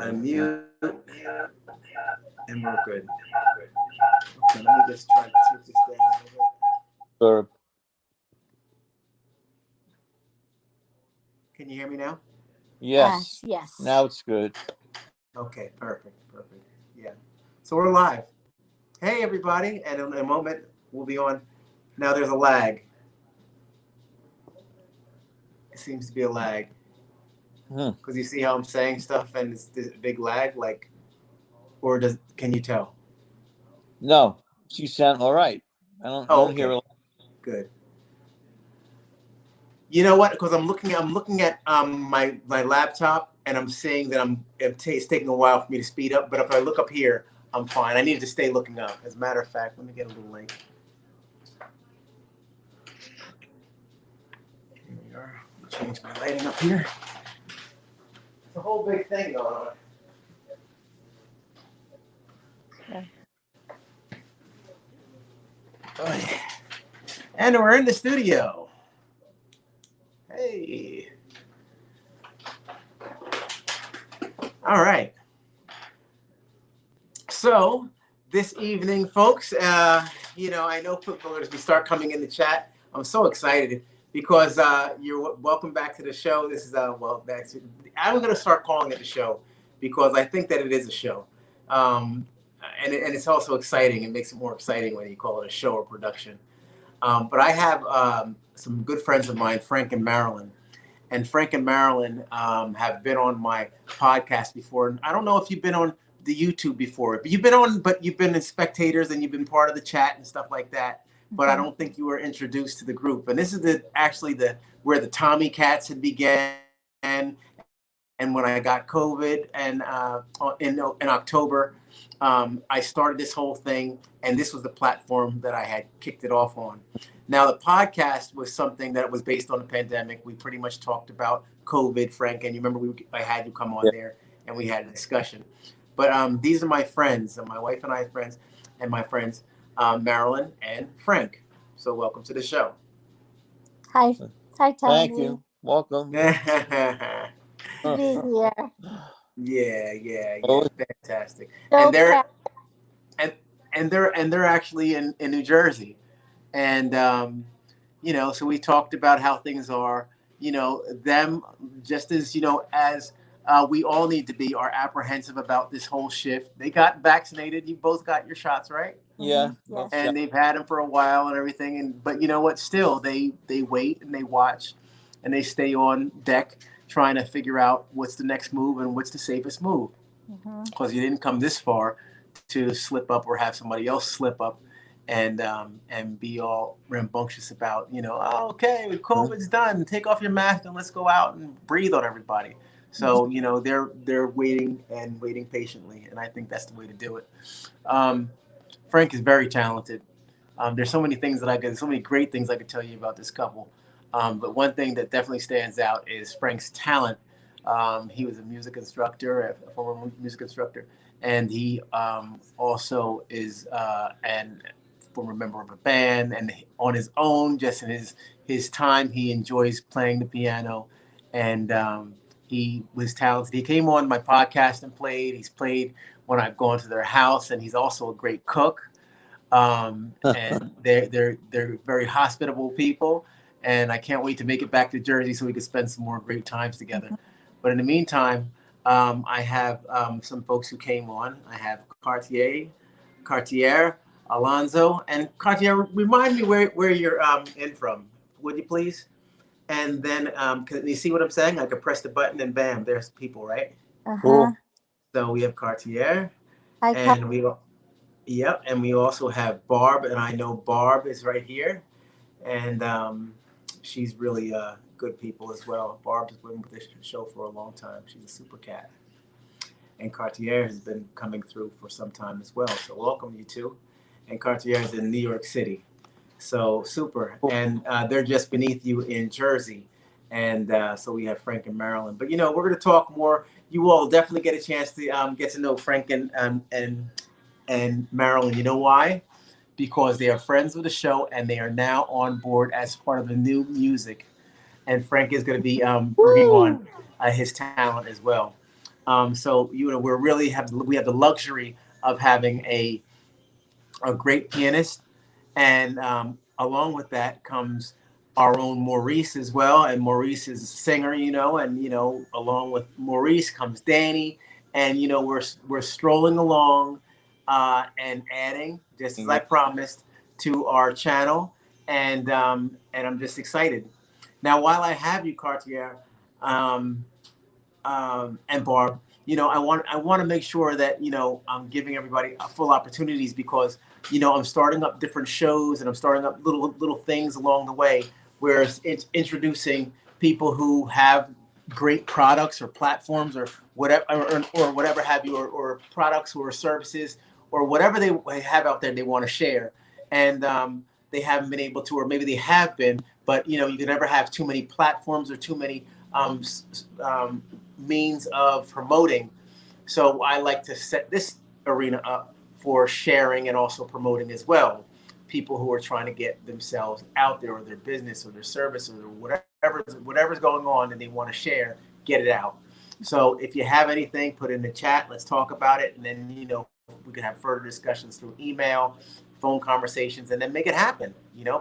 Unmute, and we're good. Okay, let me just try to take this down a little bit. Sure. Can you hear me now? Yes. Yes. Now it's good. Okay, perfect. Yeah. So we're live. Hey, everybody. And in a moment, we'll be on. Now there's a lag. It seems to be a lag. Because you see how I'm saying stuff and it's this big lag, like, or can you tell? No, you sound all right. I don't hear a... Good. You know what? Because I'm looking at my laptop and I'm seeing that it's taking a while for me to speed up. But if I look up here, I'm fine. I needed to stay looking up. As a matter of fact, let me get a little link. Here we are. Change my lighting up here. It's a whole big thing going on. Yeah. Oh, yeah. And we're in the studio. Hey. All right. So this evening, folks, I know people are going to start coming in the chat. I'm so excited because you're welcome back to the show. This is I'm going to start calling it the show because I think that it is a show, and it's also exciting. It makes it more exciting when you call it a show or production. But I have some good friends of mine, Frank and Marilyn. And Frank and Marilyn have been on my podcast before. And I don't know if you've been on the YouTube before, but you've been as spectators and you've been part of the chat and stuff like that. But I don't think you were introduced to the group. And this is actually where the Tommy Cats had began. And when I got COVID and in October, I started this whole thing, and this was the platform that I had kicked it off on. Now, the podcast was something that was based on the pandemic. We pretty much talked about COVID, Frank, and you remember I had you come on there, and we had a discussion. But these are my friends, and my wife and I are friends, and my friends, Marilyn and Frank. So welcome to the show. Hi, Tommy. Thank you. Welcome. To be here. Yeah. Oh. Fantastic. So And they're actually in New Jersey. And so we talked about how things are, them just as, as we all need to be are apprehensive about this whole shift. They got vaccinated. You both got your shots, right? Yeah. Yes. And they've had them for a while and everything. But you know what? Still, they wait and they watch and they stay on deck trying to figure out what's the next move and what's the safest move. Because you didn't come this far to slip up or have somebody else slip up and be all rambunctious about, okay, COVID's done. Take off your mask and let's go out and breathe on everybody. So, they're waiting patiently. And I think that's the way to do it. Frank is very talented. There's so many great things I could tell you about this couple. But one thing that definitely stands out is Frank's talent. He was a former music instructor, and he also is an former member of a band. And on his own, just in his time, he enjoys playing the piano, and he was talented. He came on my podcast and played. He's played when I've gone to their house, and he's also a great cook. And they're very hospitable people. And I can't wait to make it back to Jersey so we can spend some more great times together. But in the meantime, I have some folks who came on. I have Cartier, Alonzo, and Cartier. Remind me where you're in from, would you please? And then can you see what I'm saying? I could press the button and bam, there's people, right? Cool. So we have Cartier, Hi, and we also have Barb, and I know Barb is right here, and she's really good people as well. Barb's been with this show for a long time. She's a super cat. And Cartier has been coming through for some time as well. So welcome, you two. And Cartier is in New York City. So super. And they're just beneath you in Jersey. And so we have Frank and Marilyn. But, we're going to talk more. You all definitely get a chance to get to know Frank and Marilyn. You know why? Because they are friends of the show and they are now on board as part of the new music. And Frank is going to be bringing on his talent as well. So we're really we have the luxury of having a great pianist, and along with that comes our own Maurice as well. And Maurice is a singer, and along with Maurice comes Danny, and we're strolling along and adding, just as I promised, to our channel, and I'm just excited. Now, while I have you, Cartier, um, and Barb, I want to make sure that I'm giving everybody full opportunities, because I'm starting up different shows, and I'm starting up little things along the way, where it's introducing people who have great products or platforms or whatever, or whatever have you, or products or services or whatever they have out there they want to share, and they haven't been able to, or maybe they have been, but you can never have too many platforms or too many um, means of promoting. So I like to set this arena up for sharing and also promoting as well. People who are trying to get themselves out there, or their business or their service, or whatever's going on and they want to share, get it out. So if you have anything, put it in the chat. Let's talk about it, and then we can have further discussions through email, phone conversations, and then make it happen.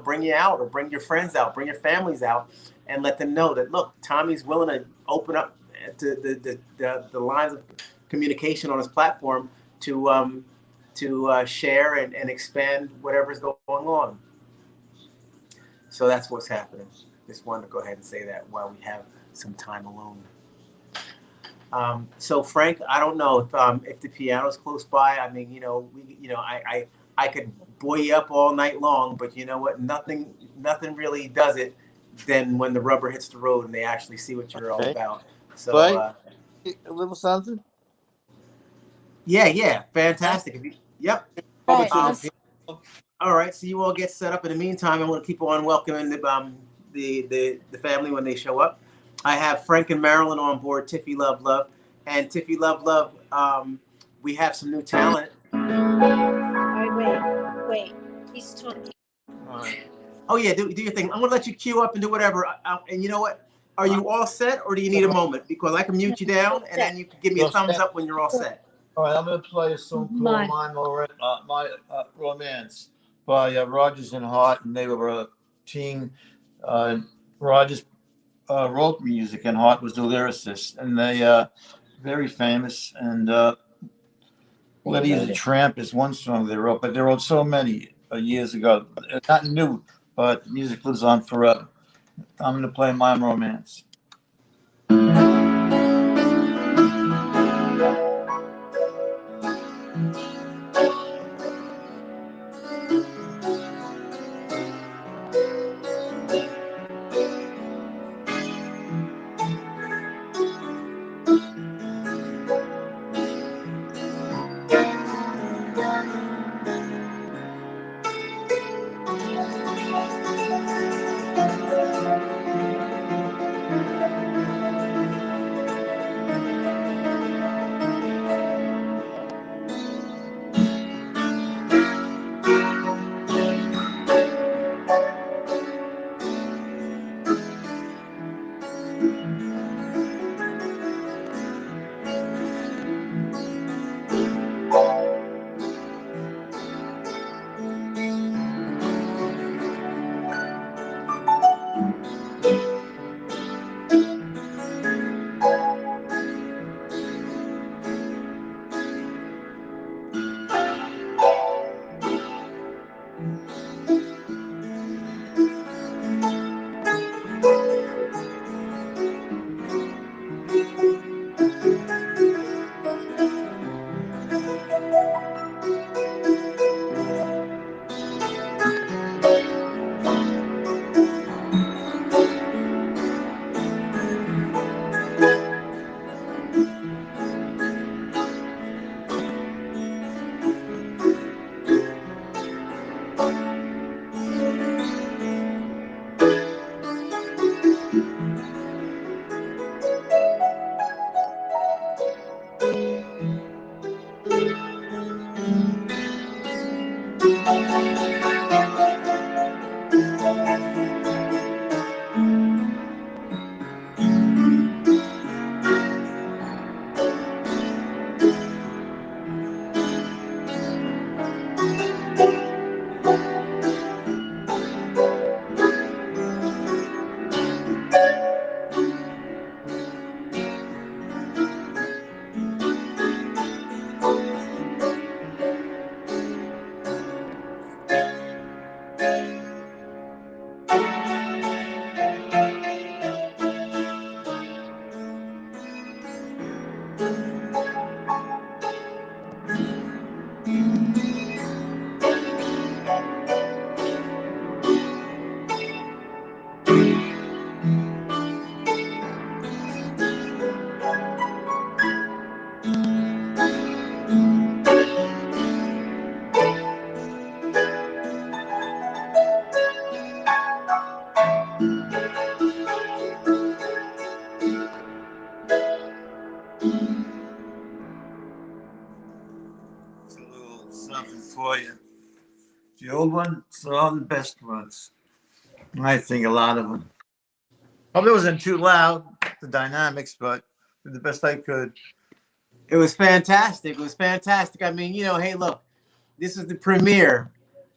Bring you out, or bring your friends out, bring your families out, and let them know that, look, Tommy's willing to open up to the lines of communication on his platform to share and expand whatever's going on. So that's what's happening. Just wanted to go ahead and say that while we have some time alone. So Frank, I don't know if the piano's close by. I mean, I could buoy you up all night long, but you know what? Nothing really does it than when the rubber hits the road and they actually see what you're all about. So a little something. Yeah, fantastic. Yep. Right. All right, so you all get set up. In the meantime, I'm going to keep on welcoming the family when they show up. I have Frank and Marilyn on board. Tiffy Love Love, and Tiffy Love Love. We have some new talent. All right, wait. He's talking. All right. Oh yeah, do your thing. I'm going to let you queue up and do whatever. And you know what? Are you all set, or do you need a moment? Because I can mute you down, and then you can give me a thumbs up when you're all set. All right, I'm going to play a song called My Romance by Rogers and Hart, and they were a team. Rogers wrote music, and Hart was the lyricist, and they very famous. And Lady is a Tramp is one song they wrote, but they wrote so many years ago. Not new, but music lives on forever. I'm going to play My Romance. It's a little something for you. The old ones are all the best ones. I think a lot of them. Probably wasn't too loud, the dynamics, but did the best I could. It was fantastic. It was fantastic. I mean, hey, look, this is the premiere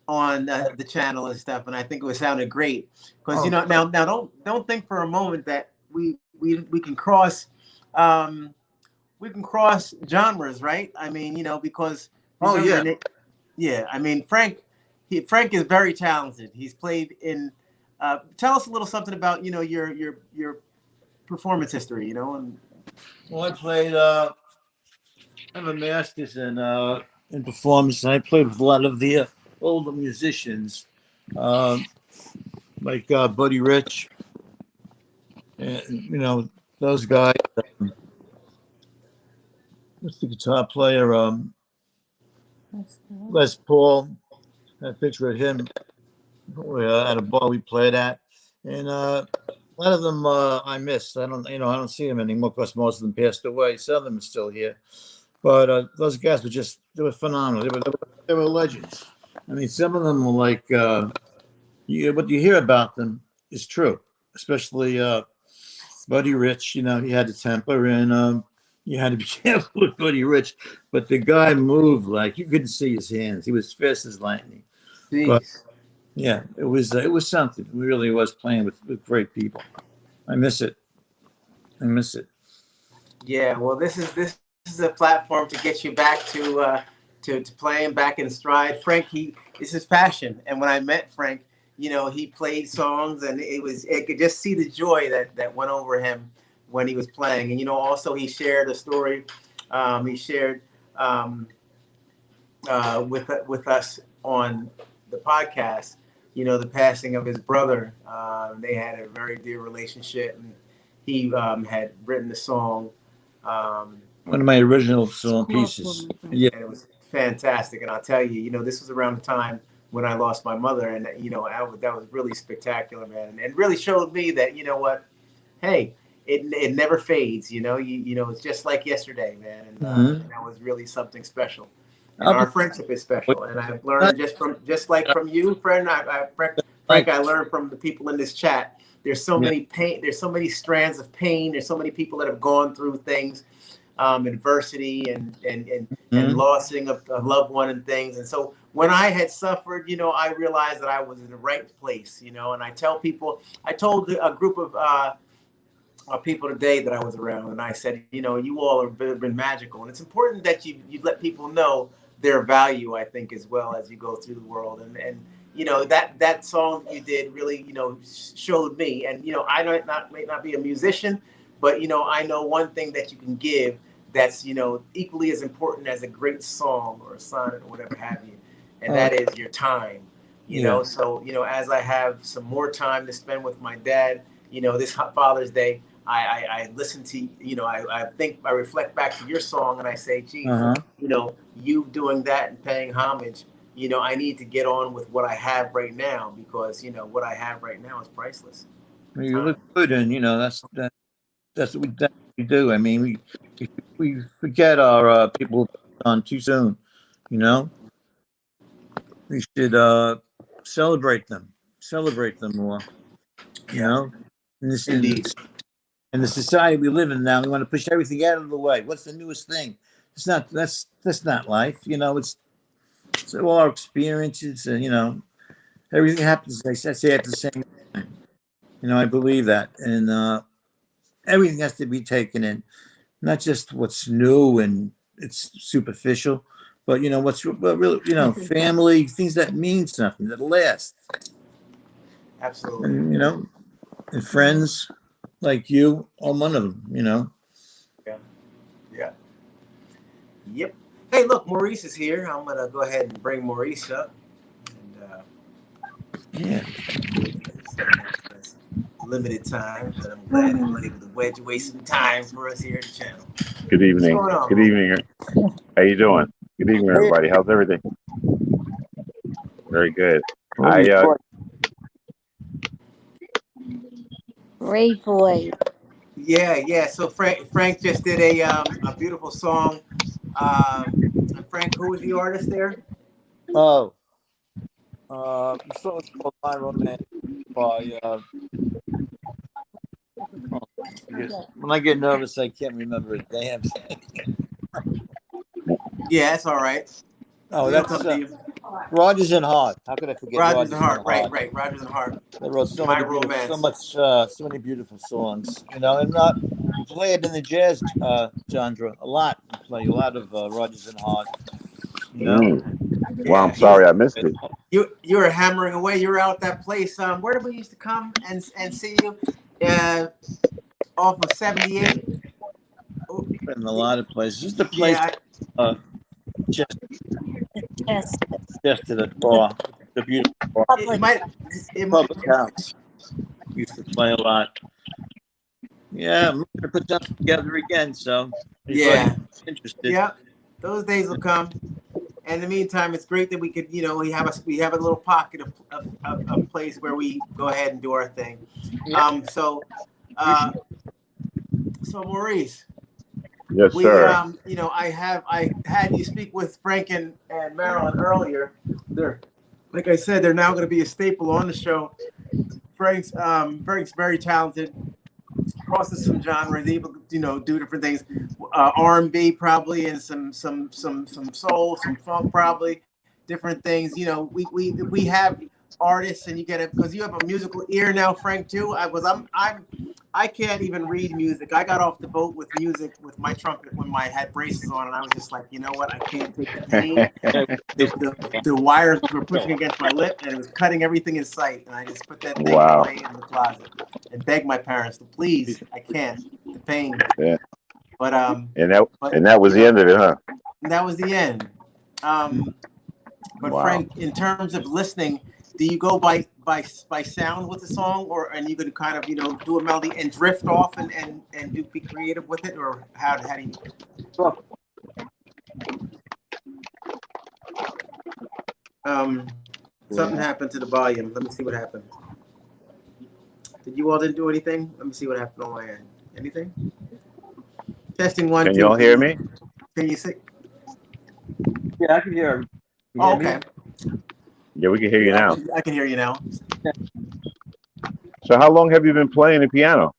on the channel and stuff, and I think it sounded great because now don't think for a moment that we can cross genres, right? I mean, because remember, yeah, I mean Frank is very talented. He's played in. Tell us a little something about your performance history, and Well, I played. I have a master's in performance, and I played with a lot of the older musicians, um, like Buddy Rich, and those guys. What's the guitar player? Les Paul. I had a picture of him at a bar we played at, and a lot of them I missed. I don't see them anymore because most of them passed away. Some of them are still here, but those guys they were phenomenal. They were legends. I mean, some of them were like what you hear about them is true, especially Buddy Rich. He had the temper, and you had to be careful with Buddy Rich. But the guy moved like you couldn't see his hands. He was fast as lightning. But jeez. yeah, it was something. It really was playing with great people. I miss it. I miss it. Yeah, well, this is a platform to get you back to playing back in stride. Frank, it's his passion, and when I met Frank, he played songs, and it could just see the joy that went over him when he was playing, and also he shared a story. He shared with us on the podcast. The passing of his brother. They had a very dear relationship, and he had written the song. One of my original song pieces. Yeah. And it was fantastic. And I'll tell you, this was around the time when I lost my mother, and that was really spectacular, man, and really showed me that what, hey, it never fades. It's just like yesterday, man, and that was really something special. And our friendship is special, and I've learned just like from you, friend. Frank, I learned from the people in this chat. There's so many pain. There's so many strands of pain. There's so many people that have gone through things, adversity and losing of a loved one and things. And so when I had suffered, I realized that I was in the right place. And I told a group of people today that I was around, and I said, you all have been magical, and it's important that you let people know their value, I think, as well as you go through the world. And that song you did really, showed me. And I may not be a musician, but I know one thing that you can give that's equally as important as a great song or a sonnet or whatever have you, and that is your time. So as I have some more time to spend with my dad, this Father's Day, I listen to I reflect back to your song, and I say, geez, you doing that and paying homage, I need to get on with what I have right now, because what I have right now is priceless. You look good, and that's what we do. I mean, we forget our people on too soon. We should celebrate them more. And this Indeed. is in the society we live in now. We want to push everything out of the way. What's the newest thing? It's not. That's not life. It's all our experiences, and everything happens. I say at the same time. I believe that, and everything has to be taken in, not just what's new and it's superficial, but what really, family, things that mean something, that last. Absolutely. And and friends like you are one of them. Yeah. Yeah. Yep. Hey, look, Maurice is here. I'm gonna go ahead and bring Maurice up. And Yeah. it's limited time, but I'm glad he was able to waste some time for us here at the channel. Good What's evening. going on, Good Mo? evening. How you doing? Good evening, everybody. How's everything? Very good. Great voice. Yeah. So Frank just did a beautiful song. And Frank, who was the artist there? Oh, the song's called "My Romance" by. When I get nervous, I can't remember a damn thing. Yeah, that's all right. Oh, It'll that's come to you. Rogers and Hart. How could I forget Rogers and Rogers and Hart. Hart? Right. Rogers and Hart. They wrote so My many beautiful, Romance. so many beautiful songs. You know, and we play it in the jazz genre a lot. We play a lot of Rogers and Hart. You know, Well, I'm Yeah, sorry I missed it. you were hammering away. You were out that place. Where did we used to come and see you? Off of 78. in a lot of places. Just the place, Yeah. just Yes. to the bar, the beautiful bar. It might. Public house. Used to play a lot. Yeah, I'm gonna put that together again. So Yeah. interested. Yeah. Those days will come. And in the meantime, it's great that we could, we have a little pocket of place where we go ahead and do our thing. Yeah. So Maurice. Yes, sir. I had you speak with Frank and Marilyn earlier. Like I said, they're now going to be a staple on the show. Frank's very talented, crosses some genres, able to do different things, R&B probably, and some soul, some funk probably, different things. We have artists, and you get it because you have a musical ear now, Frank, too. I can't even read music. I got off the boat with music with my trumpet when I had braces on, and I was just like, you know what? I can't take the pain. The wires were pushing against my lip, and it was cutting everything in sight. And I just put that thing away in the closet and begged my parents to please. I can't. The pain. Yeah. But and that was the end of it, huh? That was the end. But Wow. Frank, in terms of listening, do you go by sound with the song, and you could kind of do a melody and drift off and be creative with it, or how do you? Something happened to the volume. Let me see what happened. Didn't do anything? Let me see what happened on my end. Anything? Testing 1, 2. Can you all hear me? Can you see? Yeah, I can hear him. Oh, okay. Yeah, we can hear you now. I can hear you now. So how long have you been playing the piano?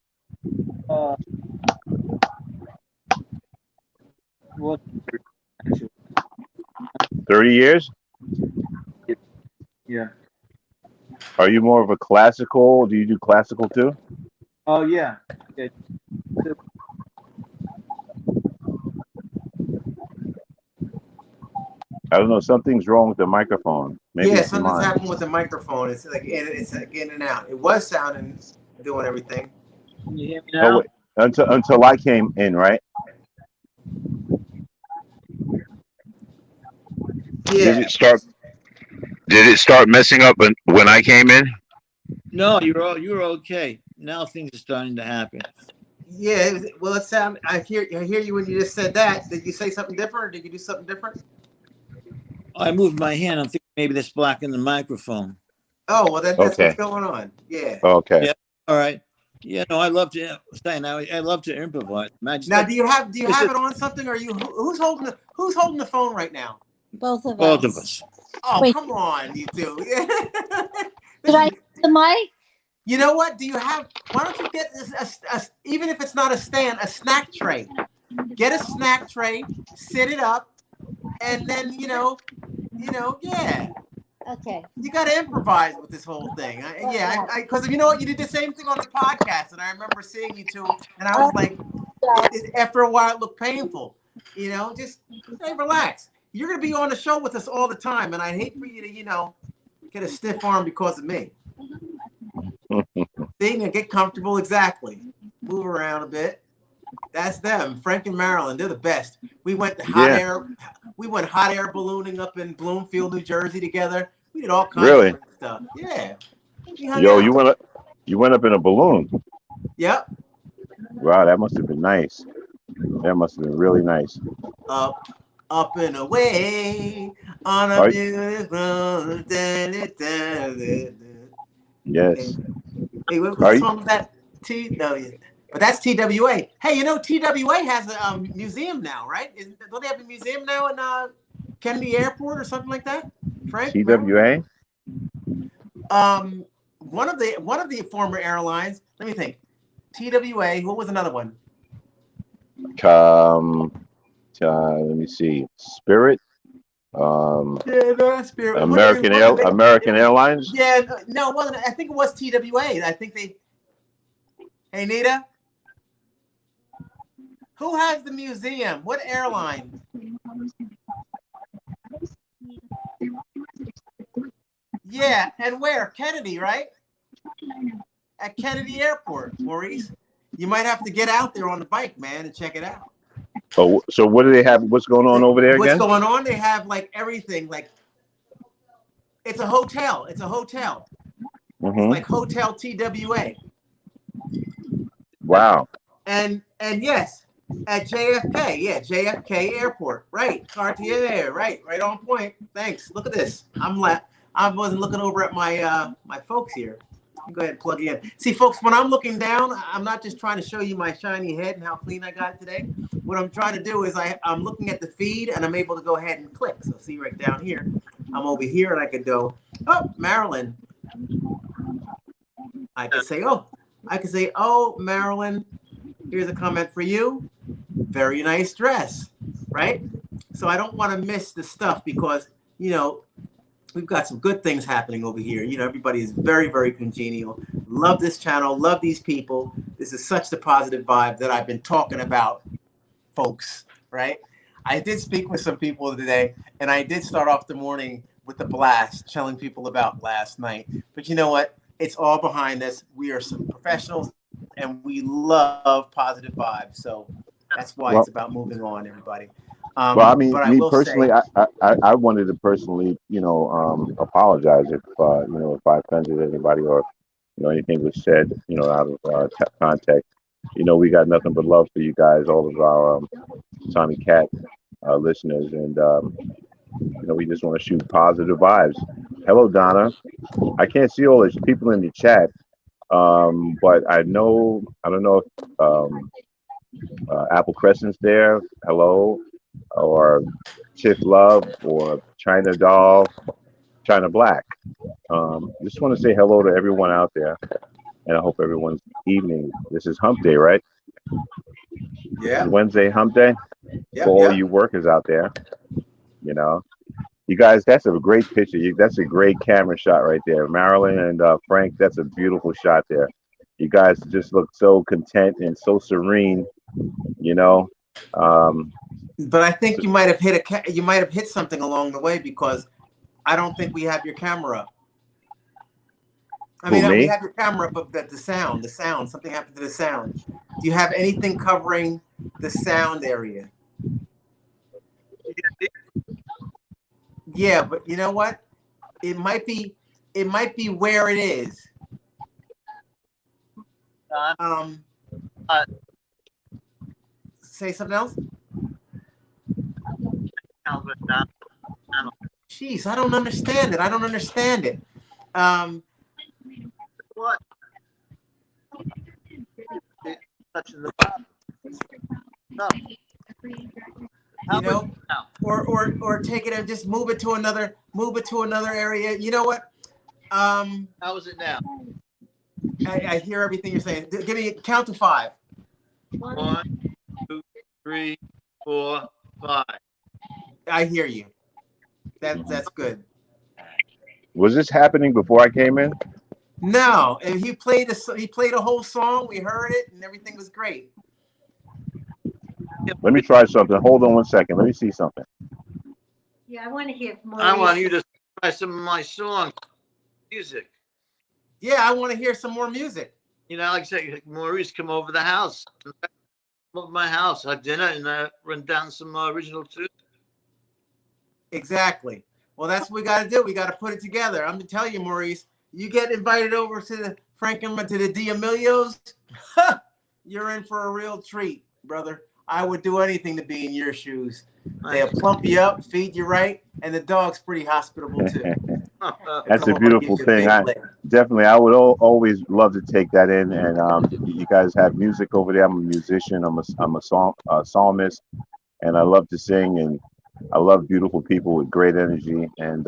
Well, 30 years? Yeah. Are you more of a classical? Do you do classical too? Oh, yeah. I don't know. Something's wrong with the microphone. Maybe it's something's mine. happened with the microphone. It's like in and out. It was sounding, doing everything. Can you hear me now? Oh, wait. Until I came in, right? Yeah. Did it start messing up when I came in? No, you were okay. Now things are starting to happen. Yeah. Well, it sounded. I hear you when you just said that. Did you say something different, or did you do something different? I moved my hand. I'm thinking maybe that's blocking the microphone. Oh, well, that's Okay. what's going on. Yeah. Okay. Yeah. All right. Yeah. No, I love to. I love to improvise. Imagine Now, that. do you have it on something? Or who's holding the phone right now? Both of Both us. of us. Oh, Wait. come on, you two. Did I use the mic? You know what? Why don't you get this, even if it's not a stand, a snack tray. Get a snack tray, sit it up, and then, yeah. Okay. You got to improvise with this whole thing. Because you know what? You did the same thing on the podcast, and I remember seeing you two, and I was like, after a while, it looked painful. Just relax. You're going to be on the show with us all the time, and I'd hate for you to, get a stiff arm because of me. See, and get comfortable. Exactly. Move around a bit. That's them, Frank and Marilyn. They're the best. We went Yeah. hot air ballooning up in Bloomfield, New Jersey together. We did all kinds of Really? great stuff. Yeah. We hung Yo, out. you went up in a balloon. Yep. Wow, that must have been nice. That must have been really nice. Up and away on a Right? beautiful. Yes. Hey, what Are you, song was that? But that's TWA. Hey, you know TWA has a museum now, right? Don't they have a museum now in Kennedy Airport or something like that? Frank, TWA? one of the former airlines. Let me think. TWA. What was another one? Let me see. Spirit. Yeah, no, that's Spirit. It American was, Airlines. yeah, no, it wasn't. I think it was TWA. I think they. Hey, Nita. Who has the museum? What airline? Yeah, and where? Kennedy, right? At Kennedy Airport, Maurice. You might have to get out there on the bike, man, and check it out. Oh, so what do they have? What's going on over there What's again? going on? They have like everything. Like it's a hotel. It's a hotel. Mm-hmm. It's like Hotel TWA. Wow. And yes, at JFK, yeah, JFK Airport, right? Cartier, right on point. Thanks. Look at this. I wasn't looking over at my my folks here. Go ahead and plug in. See, folks, when I'm looking down, I'm not just trying to show you my shiny head and how clean I got it today. What I'm trying to do is I'm looking at the feed and I'm able to go ahead and click. So see right down here, I'm over here and I could go, oh, Marilyn. I could say, oh, Marilyn, here's a comment for you. Very nice dress, right? So I don't want to miss the stuff because, you know, we've got some good things happening over here. You know, everybody is very, very congenial. Love this channel. Love these people. This is such the positive vibe that I've been talking about, folks, right? I did speak with some people today, and I did start off the morning with the blast, telling people about last night. But you know what? It's all behind us. We are some professionals, and we love positive vibes. So that's why it's about moving on, everybody. Well, I mean, but I me will personally, say, I wanted to personally, apologize if, if I offended anybody or, anything was said, out of context. We got nothing but love for you guys, all of our Tommy Cat listeners, and we just want to shoot positive vibes. Hello, Donna. I can't see all these people in the chat, but I don't know if Apple Crescent's there. Hello. Or Tiff Love or China Doll, China Black. Just want to say hello to everyone out there, and I hope everyone's evening. This is Hump Day, right? Yeah. It's Wednesday Hump Day. Yep, For all yep. you workers out there, you guys, that's a great picture. That's a great camera shot right there. Marilyn and Frank, that's a beautiful shot there. You guys just look so content and so serene, But I think you might have hit something along the way because I don't think we have your camera up. I mean, we have your camera up, but the sound, something happened to the sound. Do you have anything covering the sound area? Yeah, but you know what? It might be where it is. Say something else. Jeez, I don't understand it. What? Touching the bottom. No. Or take it and just move it to another area. You know what? How is it now? I hear everything you're saying. Give me a count to 5. 1, 2, 3, 4, 5. I hear you. That's good. Was this happening before I came in? No, and he played a whole song. We heard it, and everything was great. Let me try something. Hold on 1 second. Let me see something. Yeah, I want to hear more. I want you to try some of my song music. Yeah, I want to hear some more music. Like I said, Maurice, come over the house. Over my house, have dinner, and run down some original tunes. Exactly. Well, that's what we got to do. We got to put it together. I'm gonna tell you, Maurice. You get invited over to the Franklin to the D'Amelios, you're in for a real treat, brother. I would do anything to be in your shoes. They'll plump you up, feed you right, and the dog's pretty hospitable too. That's a beautiful thing. I would always love to take that in. And you guys have music over there. I'm a musician. I'm a psalmist, and I love to sing, and I love beautiful people with great energy. And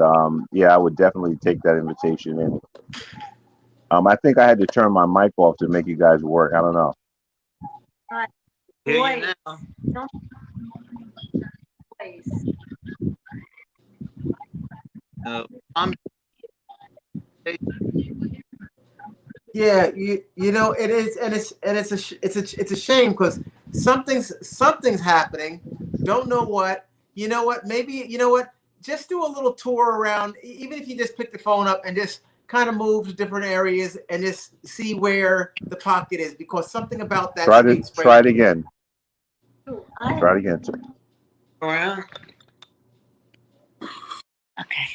yeah, I would definitely take that invitation in. I think I had to turn my mic off to make you guys work. I don't know. Hear you now. Yeah, you know it is, and it's a shame because something's happening. Don't know what. You know what? Maybe you know what. Just do a little tour around, even if you just pick the phone up and just kind of move to different areas and just see where the pocket is, because something about that. Try it again. Try it again, sir. Around. Okay.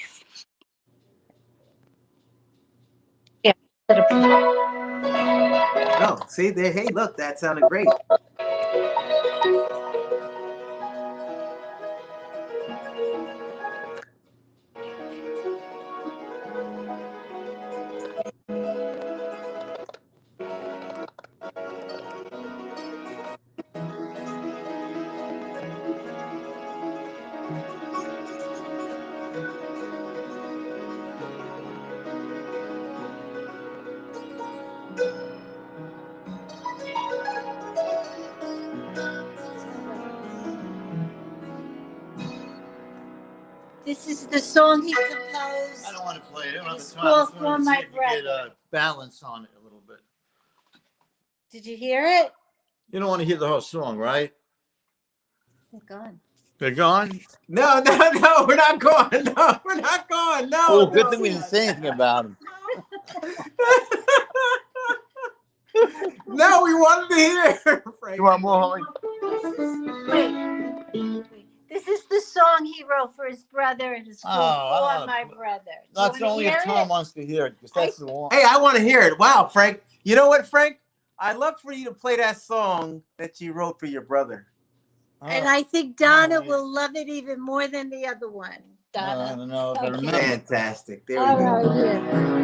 Yeah. Oh, see there. Hey, look, that sounded great. This is the song he composed. I don't want to play it. I don't have It's the time. called For My Brother. Get balance on it a little bit. Did you hear it? You don't want to hear the whole song, right? They're gone. They're gone? No, we're not going. No, we're not going. No. Oh, good thing we didn't say anything about them. No, we wanted to hear. Frank. You want more, Holly? Wait. This is the song he wrote for his brother, and it's called For My Brother. That's only if Tom wants to hear it, because that's the one. Hey, I want to hear it. Wow, Frank. You know what, Frank? I'd love for you to play that song that you wrote for your brother. And I think Donna will love it even more than the other one. Donna. I don't know if I remember. Fantastic. There we All go. right, yeah.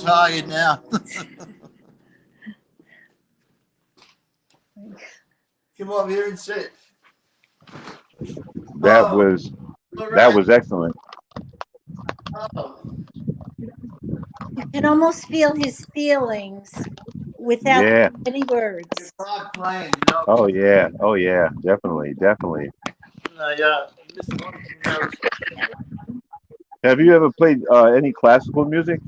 tired now. Come over here and sit. That Oh, was all that right. was excellent. Oh, You can almost feel his feelings without Yeah. any words. it's hard playing, you know. Oh yeah. Oh yeah. Definitely. Definitely. Mr. Wonderful knows. Have you ever played any classical music?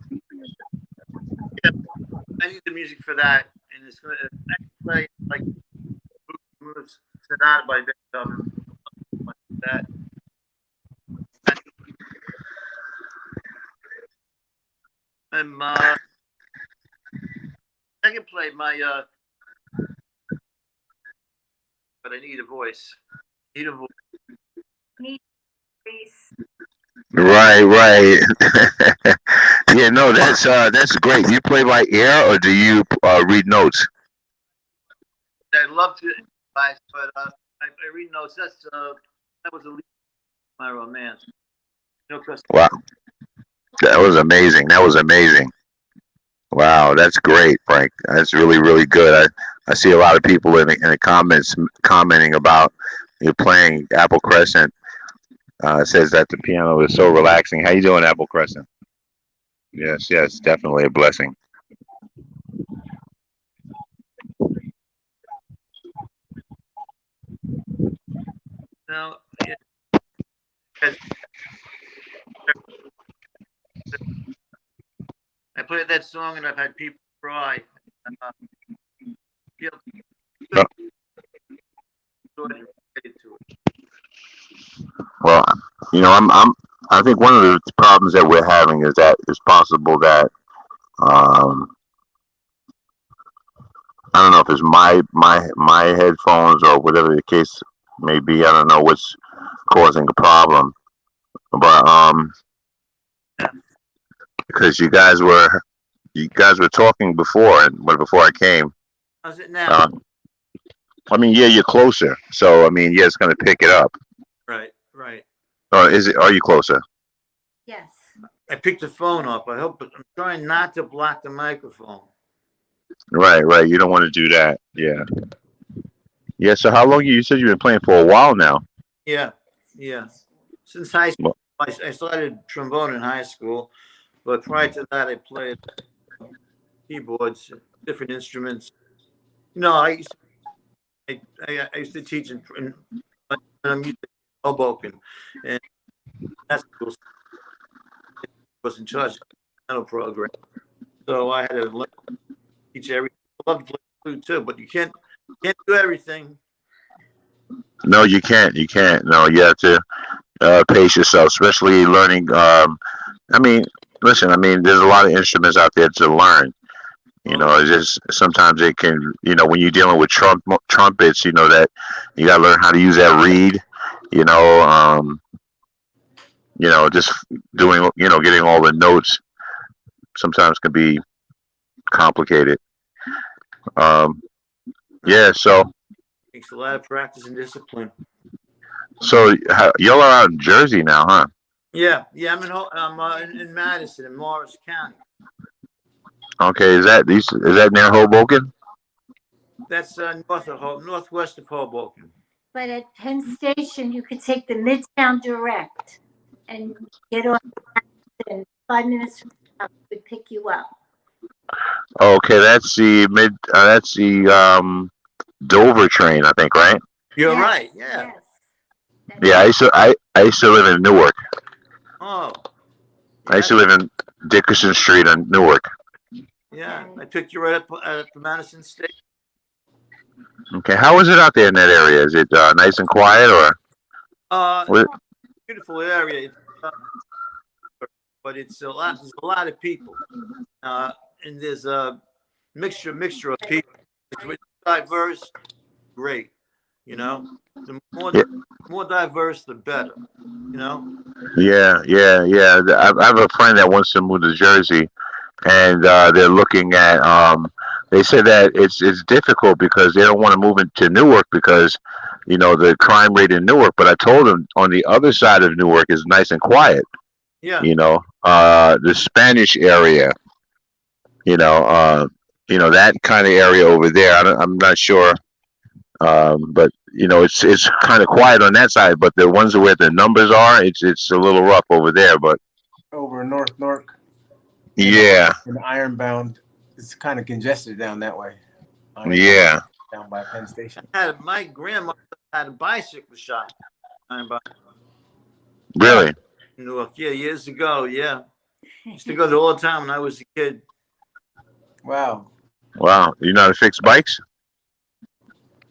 I need the music for that, and it's gonna I can play like moves sonata by Beethoven, like that. And I can play my but I need a voice. Need a voice. Need space. Right. Right. Yeah. No. That's great. You play by ear or do you read notes? I love to advise, but I read notes. That was a lead of my romance. You know, 'cause Wow. That was amazing. That was amazing. Wow, that's great, Frank. That's really, really good. I see a lot of people in the comments commenting about you playing Apple Crescent. Says that the piano is so relaxing. How you doing, Apple Crescent? Yes, yes, definitely a blessing. now, yeah, 'cause I played that song and I've had people cry. Uh, feel Uh, good and related to it. Well, I think one of the problems that we're having is that it's possible that um, I don't know if it's my headphones or whatever the case may be. I don't know what's causing the problem, but because you guys were talking before and before I came. How's it now? Uh, I mean, yeah, you're closer, so I mean, yeah, it's gonna pick it up. Right, right. Or is it? Are you closer? Yes. I picked the phone up. I hope, but I'm trying not to block the microphone. Right, right. You don't want to do that. Yeah, yeah. So how long you said you've been playing for a while now? Yeah, yeah. Since high school, Well, I started trombone in high school, but prior to that, I played keyboards, different instruments. You know, I used to teach in music in Hoboken, and that school was in charge of the piano program. So I had to teach everything. I love to play flute too, but you can't do everything. no, you can't. You can't. No, you have to pace yourself, especially learning. I mean, listen. I mean, there's a lot of instruments out there to learn. You Oh, know, it's just sometimes it can. You know, when you're dealing with trumpets, you know that you got to learn how to use that reed. You know, just doing. Getting all the notes sometimes can be complicated. Um, yeah. takes a lot of practice and discipline. Y'all are out in Jersey now, huh? Yeah, yeah. I'm in Madison, in Morris County. Okay. Is that near Hoboken? That's northwest of Hoboken. But at Penn Station, you could take the Midtown Direct and get on in 5 minutes from now, it would pick you up. Okay, that's the mid. That's the Dover train, I think, right? You're Yes, right. Yeah. yes. Yeah, I used to live in Newark. Oh, I used yeah, to live in Dickerson Street in Newark. yeah. I picked you right up at the Madison State. Okay, how is it out there in that area? Is it nice and quiet, or what? Beautiful area, but it's a lot. There's a lot of people, and there's a mixture of people. It's diverse, great. You know, the Yeah, more diverse, the better. You know. yeah, yeah, yeah. I have a friend that wants to move to Jersey, and they're looking at. They said that it's difficult because they don't want to move into Newark because, the crime rate in Newark. But I told them on the other side of Newark is nice and quiet. Yeah. The Spanish area. That kind of area over there. I'm not sure, but it's kind of quiet on that side. But the ones where the numbers are, it's a little rough over there. But Over in North Newark yeah, and Ironbound, it's kind of congested down that way. Ironbound yeah, down by Penn Station. My grandmother had a bicycle shop. Oh, really. Newark, yeah, years ago, yeah. Used to go there all the time when I was a kid. wow. Wow, you know how to fix bikes?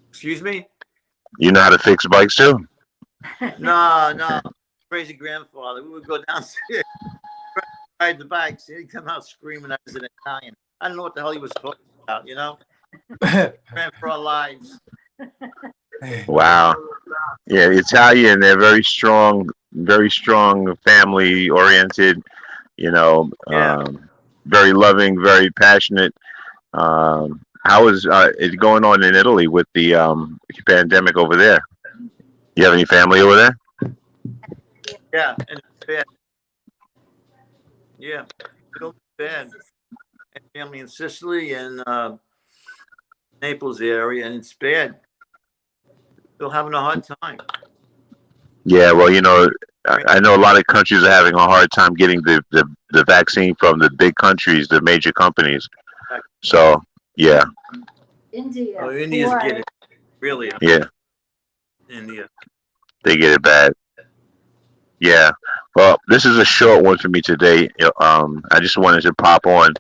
Excuse me? You know how to fix bikes too? No, crazy grandfather. We would go downstairs, ride the bikes. He'd come out screaming at us in Italian. I don't know what the hell he was talking about, Ran for our lives. Wow. Yeah, Italian. They're very strong, family oriented. You know, Yeah. very loving, very passionate. How is it going on in Italy with the pandemic over there? You have any family over there? Yeah, and it's bad. Yeah, still bad. And family in Sicily and Naples area, and it's bad. Still having a hard time. Yeah, well, I know a lot of countries are having a hard time getting the vaccine from the big countries, the major companies. So, yeah, India. Oh, India's poor. getting really yeah, India. they get it bad. Yeah. Well, this is a short one for me today. I just wanted to pop on,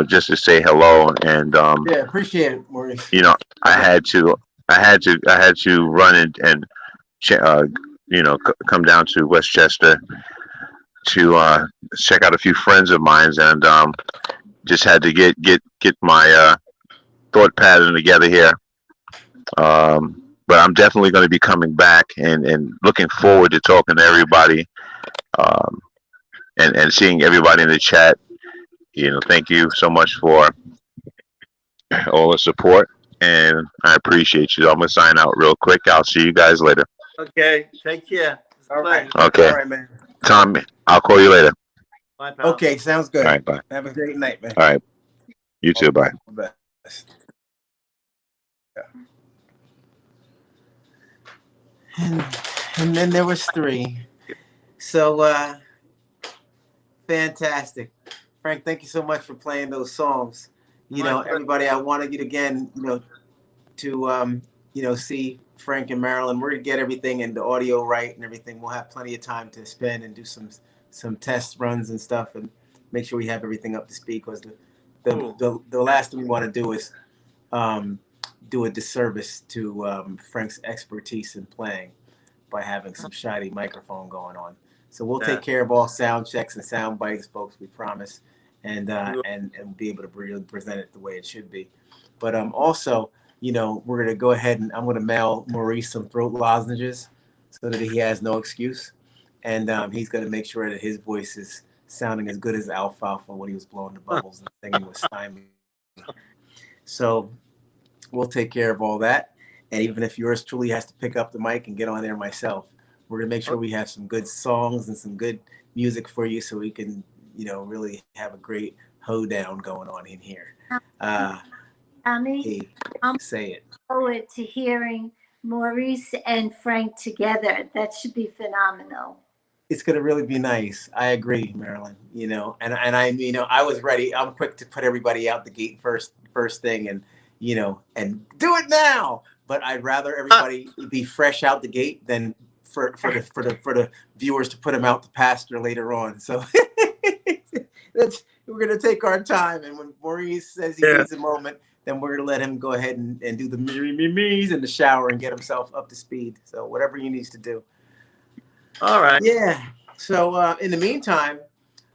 just to say hello, and Yeah, appreciate it, Maurice. I had to, I had to run and come down to Westchester to check out a few friends of mine, and just had to get my thought pattern together here. But I'm definitely going to be coming back and looking forward to talking to everybody, um, and seeing everybody in the chat. Thank you so much for all the support, and I appreciate you. I'm gonna sign out real quick. I'll see you guys later. Okay, take care. It's a All right. pleasure. Okay, All right, man. Tom, I'll call you later. Bye, pal. Okay, sounds All good. right, bye. Have a great night, man. All right, you too. Bye. All the best. Yeah. And, and then there was three. So fantastic. Frank, thank you so much for playing those songs. Everybody, I wanted you to, again, to see Frank and Marilyn. We're gonna get everything and the audio right and everything. We'll have plenty of time to spend and do some test runs and stuff and make sure we have everything up to speed, because the last thing we want to do is do a disservice to Frank's expertise in playing by having some shoddy microphone going on. So we'll take care of all sound checks and sound bites, folks. We promise, and be able to present it the way it should be. But also, we're gonna go ahead and I'm gonna mail Maurice some throat lozenges so that he has no excuse, and he's gonna make sure that his voice is sounding as good as alfalfa when he was blowing the bubbles and singing with Stymie. So we'll take care of all that. And even if yours truly has to pick up the mic and get on there myself, we're gonna make sure we have some good songs and some good music for you, so we can, really have a great hoedown going on in here. Tommy, Hey, I'm say it. forward to hearing Maurice and Frank together. That should be phenomenal. It's gonna really be nice. I agree, Marilyn. And I was ready. I'm quick to put everybody out the gate first thing, and and do it now. But I'd rather everybody be fresh out the gate than for the viewers to put them out to pasture later on. So we're gonna take our time, and when Maurice says he needs a moment, then we're gonna let him go ahead and do the me's in the shower and get himself up to speed. So whatever he needs to do. All right. Yeah. So in the meantime,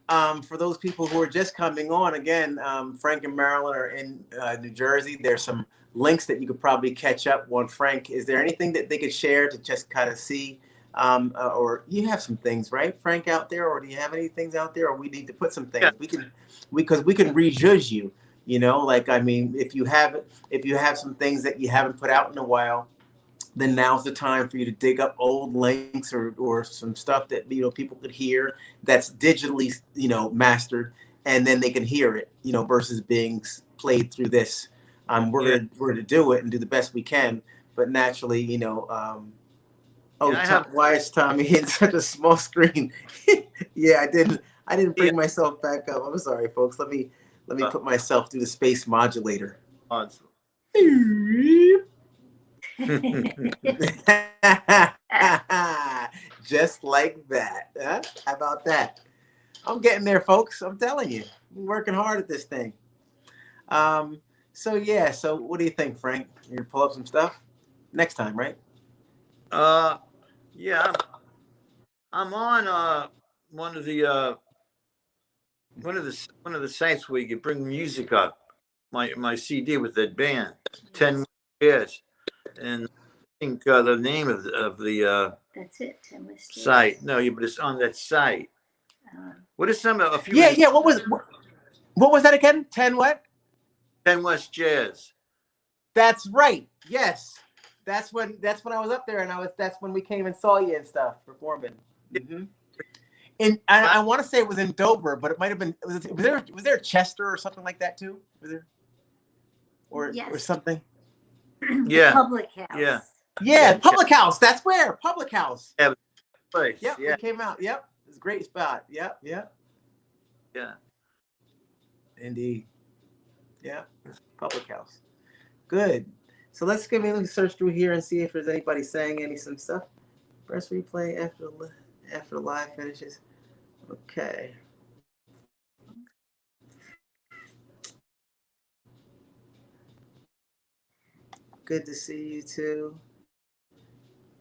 for those people who are just coming on, again, Frank and Marilyn are in New Jersey. There's some links that you could probably catch up on. Frank, is there anything that they could share to just kind of see? Or you have some things, right, Frank, out there? Or do you have any things out there? Or we need to put some things. Yeah. Because we can rejudge you. If you have some things that you haven't put out in a while, then now's the time for you to dig up old links or some stuff that people could hear that's digitally mastered, and then they can hear it, versus being played through this. We're gonna do it and do the best we can, but naturally, why is Tommy in such a small screen? Yeah, I didn't bring myself back up. I'm sorry, folks. Let me put myself through the space modulator. Just like that. Huh? How about that? I'm getting there, folks. I'm telling you, I'm working hard at this thing. So what do you think, Frank? You gonna pull up some stuff next time, right? Yeah. I'm on one of the sites where you can bring music up. My CD with that band, 10 years, and I think the name of the That's it. 10 West site. No, but it's on that site. What is a few? Yeah. What was that again? 10 what? 10 West Jazz. That's right. Yes. That's when I was up there, and that's when we came and saw you and stuff performing. Mm-hmm. And I want to say it was in Dover, but it might have been. Was there Chester or something like that too? Was there? Or something? Yeah. Public House. Yeah. Yeah, Public House. That's where Public House. Yeah. Place. Yep. Yeah. We came out. Yep. It's a great spot. Yep. Yep. Yeah. Indeed. Yeah. Public House. Good. So let's search through here and see if there's anybody saying some stuff. Press replay after the live finishes. Okay. Good to see you too.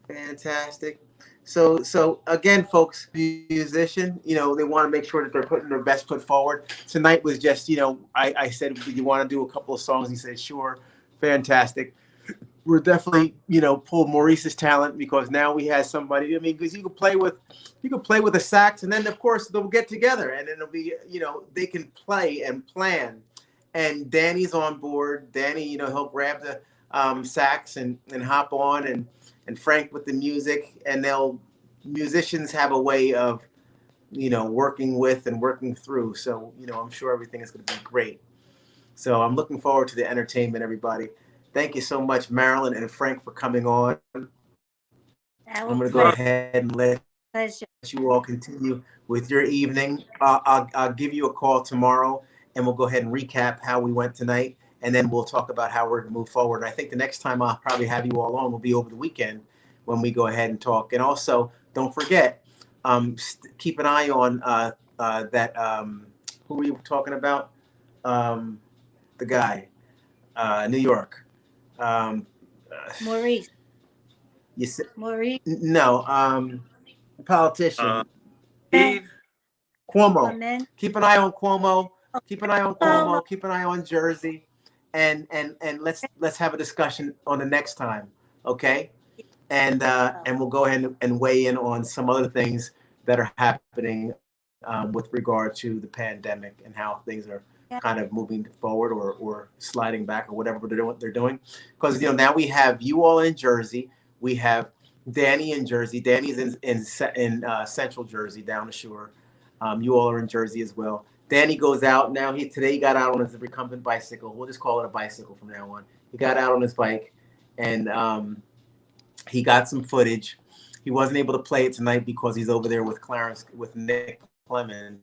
Fantastic. So again, folks, musician, they want to make sure that they're putting their best foot forward. Tonight was just, I said, do you want to do a couple of songs? He said, sure. Fantastic. We're definitely, pull Maurice's talent, because now we have somebody. I mean, because you could play with a sax, and then of course they'll get together, and it'll be, they can play and plan. And Danny's on board. Danny, he'll grab the sax and hop on, and Frank with the music, and musicians have a way of, working with and working through. So, I'm sure everything is going to be great. So I'm looking forward to the entertainment, everybody. Thank you so much, Marilyn and Frank, for coming on. I'm going to go ahead and let you all continue with your evening. I'll give you a call tomorrow, and we'll go ahead and recap how we went tonight, and then we'll talk about how we're going to move forward. And I think the next time I'll probably have you all on will be over the weekend when we go ahead and talk. And also, don't forget, keep an eye on that. Who were you talking about? The guy, New York. Maurice. You said Maurice. no. Politician. Steve. Cuomo. Keep an eye on Cuomo. Keep an eye on Cuomo. Keep an eye on Jersey, and let's have a discussion on the next time, okay? And we'll go ahead and weigh in on some other things that are happening with regard to the pandemic and how things are kind of moving forward or sliding back or whatever they're doing. Because now we have you all in Jersey. We have Danny in Jersey. Danny's in Central Jersey, down the shore. You all are in Jersey as well. Danny goes out now. Today he got out on his recumbent bicycle. We'll just call it a bicycle from now on. He got out on his bike, and he got some footage. He wasn't able to play it tonight because he's over there with Nick Clemens.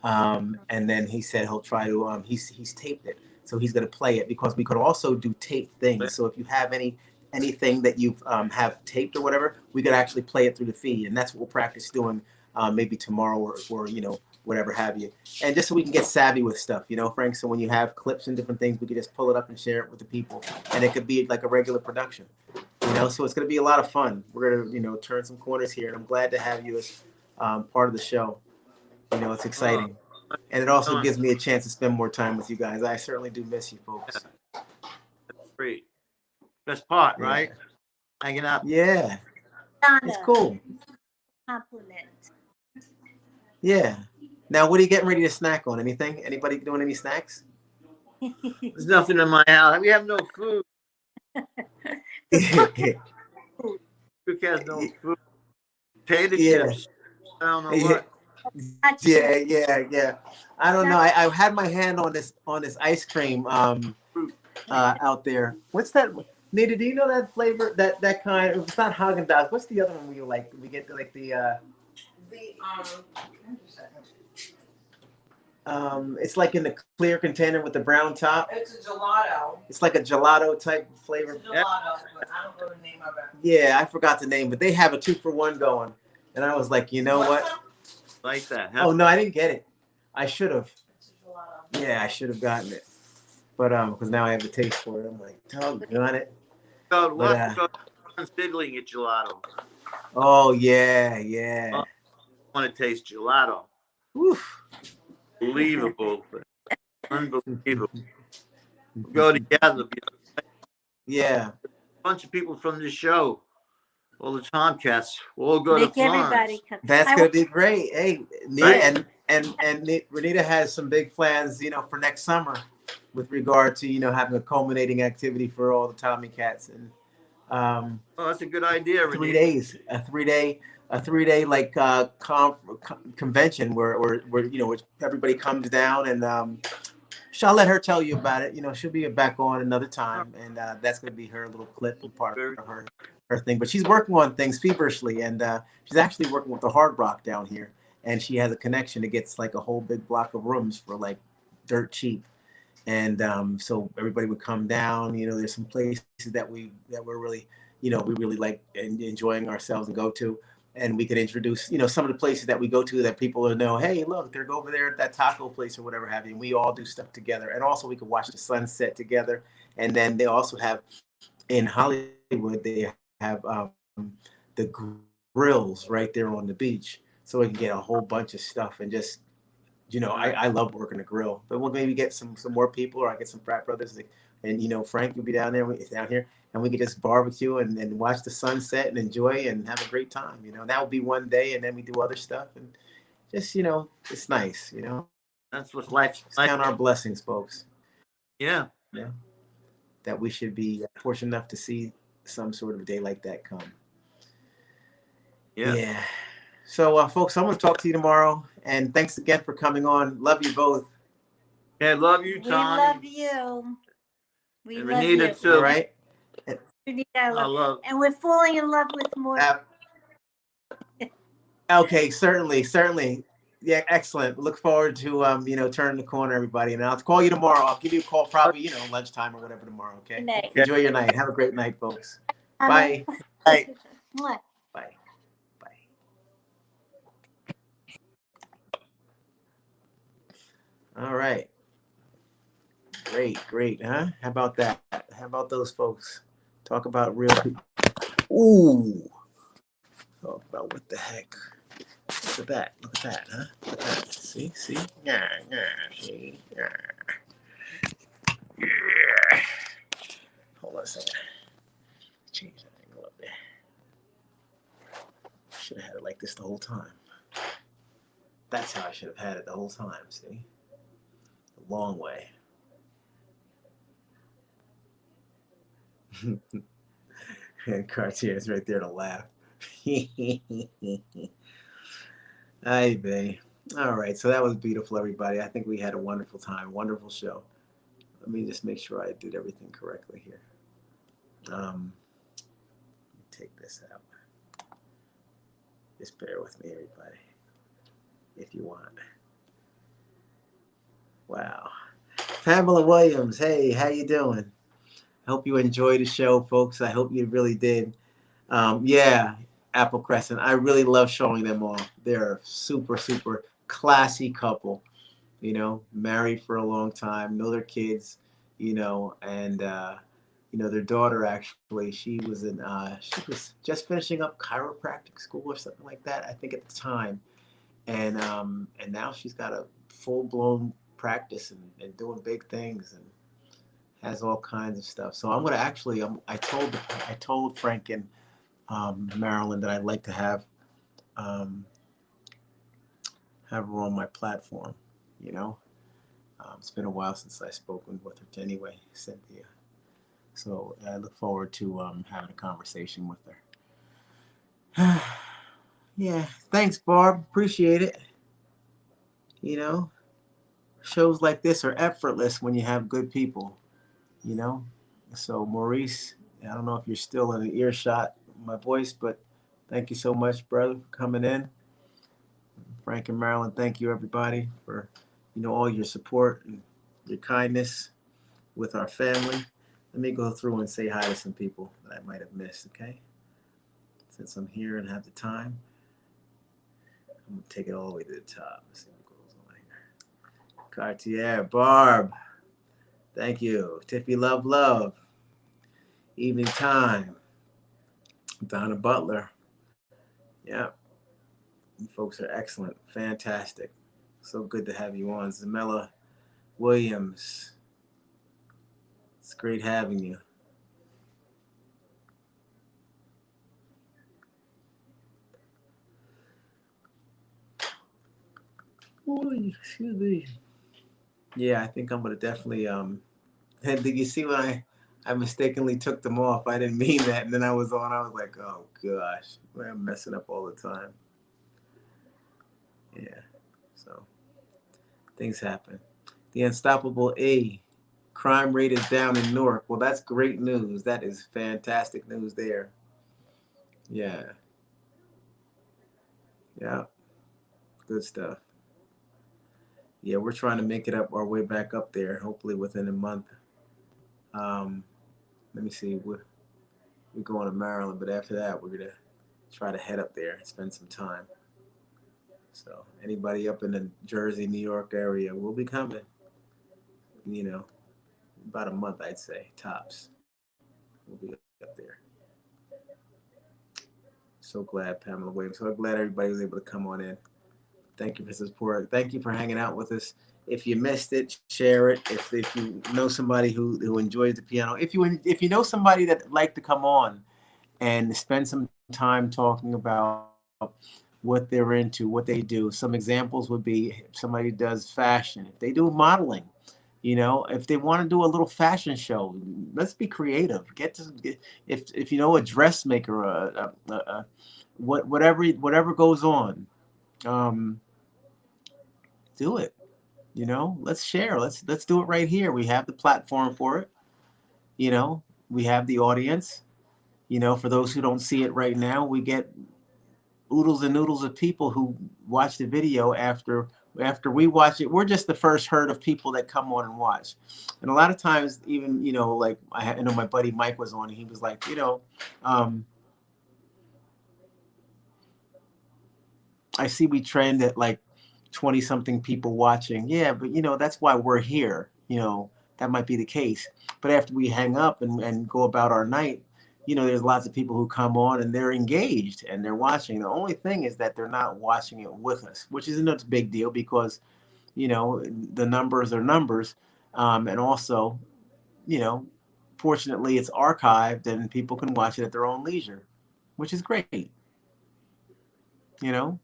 And then he said he'll try to. He's taped it, so he's going to play it, because we could also do taped things. So if you have anything that you have taped or whatever, we could actually play it through the feed, and that's what we'll practice doing maybe tomorrow or whatever have you. And just so we can get savvy with stuff, Frank. So when you have clips and different things, we could just pull it up and share it with the people, and it could be like a regular production. So it's going to be a lot of fun. We're going to turn some corners here, and I'm glad to have you as part of the show. It's exciting. And it also gives me a chance to spend more time with you guys. I certainly do miss you folks. That's great. Best part, right? Hanging out. Yeah. Donna. It's cool. Compliment. Yeah. Now, what are you getting ready to snack on? Anything? Anybody doing any snacks? There's nothing in my house. We have no food. Cook has no food. Potato chips. I don't know what. Yeah. I don't know. I had my hand on this ice cream out there. What's that? Nita, do you know that flavor? That kind? It's not Haagen Dazs. What's the other one we like? We get like it's like in the clear container with the brown top. It's a gelato. It's like a gelato type flavor. It's a gelato, but I don't know the name of it. Yeah, I forgot the name, but they have a 2-for-1 going, and I was like, you know what? Like that. Oh no, I didn't get it. I should have. It's a gelato. Yeah, I should have gotten it. But because now I have a taste for it. I'm like, doggone it. So But, what's fiddling at gelato? Oh yeah. I want to taste gelato. Oof. Unbelievable. Unbelievable. We'll go together. Yeah. A bunch of people from this show. All the Tomcats. We'll all go Make to Florence. everybody come. That's gonna be great. Hey, Nita, Right. and Renita has some big plans, for next summer, with regard to having a culminating activity for all the Tommy Cats, and Oh, that's a good idea. 3 Renee. days, a 3 day like convention where everybody comes down, and I'll let her tell you about it. She'll be back on another time, and that's gonna be her little clip and part of her thing. But she's working on things feverishly, and she's actually working with the Hard Rock down here, and she has a connection that gets like a whole big block of rooms for like dirt cheap. And so everybody would come down. There's some places that we're really, we really like enjoying ourselves and go to, and we could introduce, some of the places that we go to that people will know. Hey, look, they're over there at that taco place or whatever have you. And we all do stuff together, and also we could watch the sunset together. And then they also have in Hollywood, they have the grills right there on the beach, so we can get a whole bunch of stuff and just. I love working the grill, but we'll maybe get some more people, or I get some frat brothers, and Frank will be down there, down here, and we could just barbecue and watch the sunset and enjoy and have a great time. That would be one day, and then we do other stuff, and just it's nice. That's what life's Just like. count our blessings, folks. Yeah. That we should be fortunate enough to see some sort of day like that come. Yeah. So, folks, I'm going to talk to you tomorrow. And thanks again for coming on. Love you both. Yeah, love you, Tommy. We love you. We And love Renita you. too. All right. Renita, I I love. love. And we're falling in love with more. Okay, certainly. Yeah, excellent. Look forward to turning the corner, everybody. And I'll call you tomorrow. I'll give you a call probably, lunchtime or whatever tomorrow. Okay. Good night. Enjoy your night. Have a great night, folks. Bye. Bye. Mwah. Bye. All right. Great, huh? How about that? How about those folks? Talk about real people. Ooh. Talk about what the heck. Look at that, huh? Look at that. See? Yeah. See? Yeah. Hold on a second. Change that angle up there. Should have had it like this the whole time. That's how I should have had it the whole time, see? The long way. And Cartier's right there to laugh. Ay, babe. All right, so that was beautiful, everybody. I think we had a wonderful time, wonderful show. Let me just make sure I did everything correctly here. Let me take this out. Just bear with me, everybody, if you want. Wow. Pamela Williams, hey, how you doing? I hope you enjoyed the show, folks. I hope you really did. Yeah, Apple Crescent. I really love showing them off. They're a super classy couple, married for a long time, know their kids, and their daughter actually, she was just finishing up chiropractic school or something like that, I think at the time. And now she's got a full-blown practice and doing big things and has all kinds of stuff. So I'm gonna actually, I told Frank and Marilyn that I'd like to have her on my platform. It's been a while since I've spoken with her anyway, Cynthia. So I look forward to having a conversation with her. Yeah, thanks, Barb. Appreciate it. You know, shows like this are effortless when you have good people, you know? So, Maurice, I don't know if you're still in the earshot of my voice, but thank you so much, brother, for coming in. Frank and Marilyn, thank you, everybody, for, all your support and your kindness with our family. Let me go through and say hi to some people that I might have missed, okay? Since I'm here and have the time, I'm going to take it all the way to the top. Let's see what goes on here. Cartier, Barb, thank you. Tiffy Love Love, Evening Time, Donna Butler. Yeah, you folks are excellent, fantastic. So good to have you on. Zamella Williams, it's great having you. Oh, excuse me. Yeah, I think I'm gonna definitely and did you see when I mistakenly took them off? I didn't mean that, and then I was on. I was like, oh gosh, I'm messing up all the time. Yeah, so things happen. The Unstoppable A, crime rate is down in Newark. Well, that's great news. That is fantastic news there. Yeah, yeah, good stuff. Yeah, we're trying to make it up our way back up there. Hopefully within a month. Um, Let me see. We're going to Maryland, but after that, we're gonna try to head up there and spend some time. So anybody up in the Jersey, New York area, we'll be coming. You know, about a month, I'd say, tops. We'll be up there. So glad Pamela Williams. So glad everybody was able to come on in. Thank you for support. Thank you for hanging out with us. If you missed it, share it. If you know somebody who enjoys the piano, if you know somebody that like to come on and spend some time talking about what they're into, what they do. Some examples would be if somebody does fashion, if they do modeling, if they want to do a little fashion show, let's be creative. If you know a dressmaker, whatever goes on, um, do it. Let's share. Let's do it right here. We have the platform for it. We have the audience. For those who don't see it right now, we get oodles and noodles of people who watch the video after we watch it. We're just the first herd of people that come on and watch. And a lot of times, even like I know my buddy Mike was on, and he was like, I see we trend at like 20 something people watching. Yeah, but that's why we're here. That might be the case. But after we hang up and go about our night, there's lots of people who come on and they're engaged and they're watching. The only thing is that they're not watching it with us, which isn't a big deal because, the numbers are numbers. And also, fortunately it's archived and people can watch it at their own leisure, which is great. You know,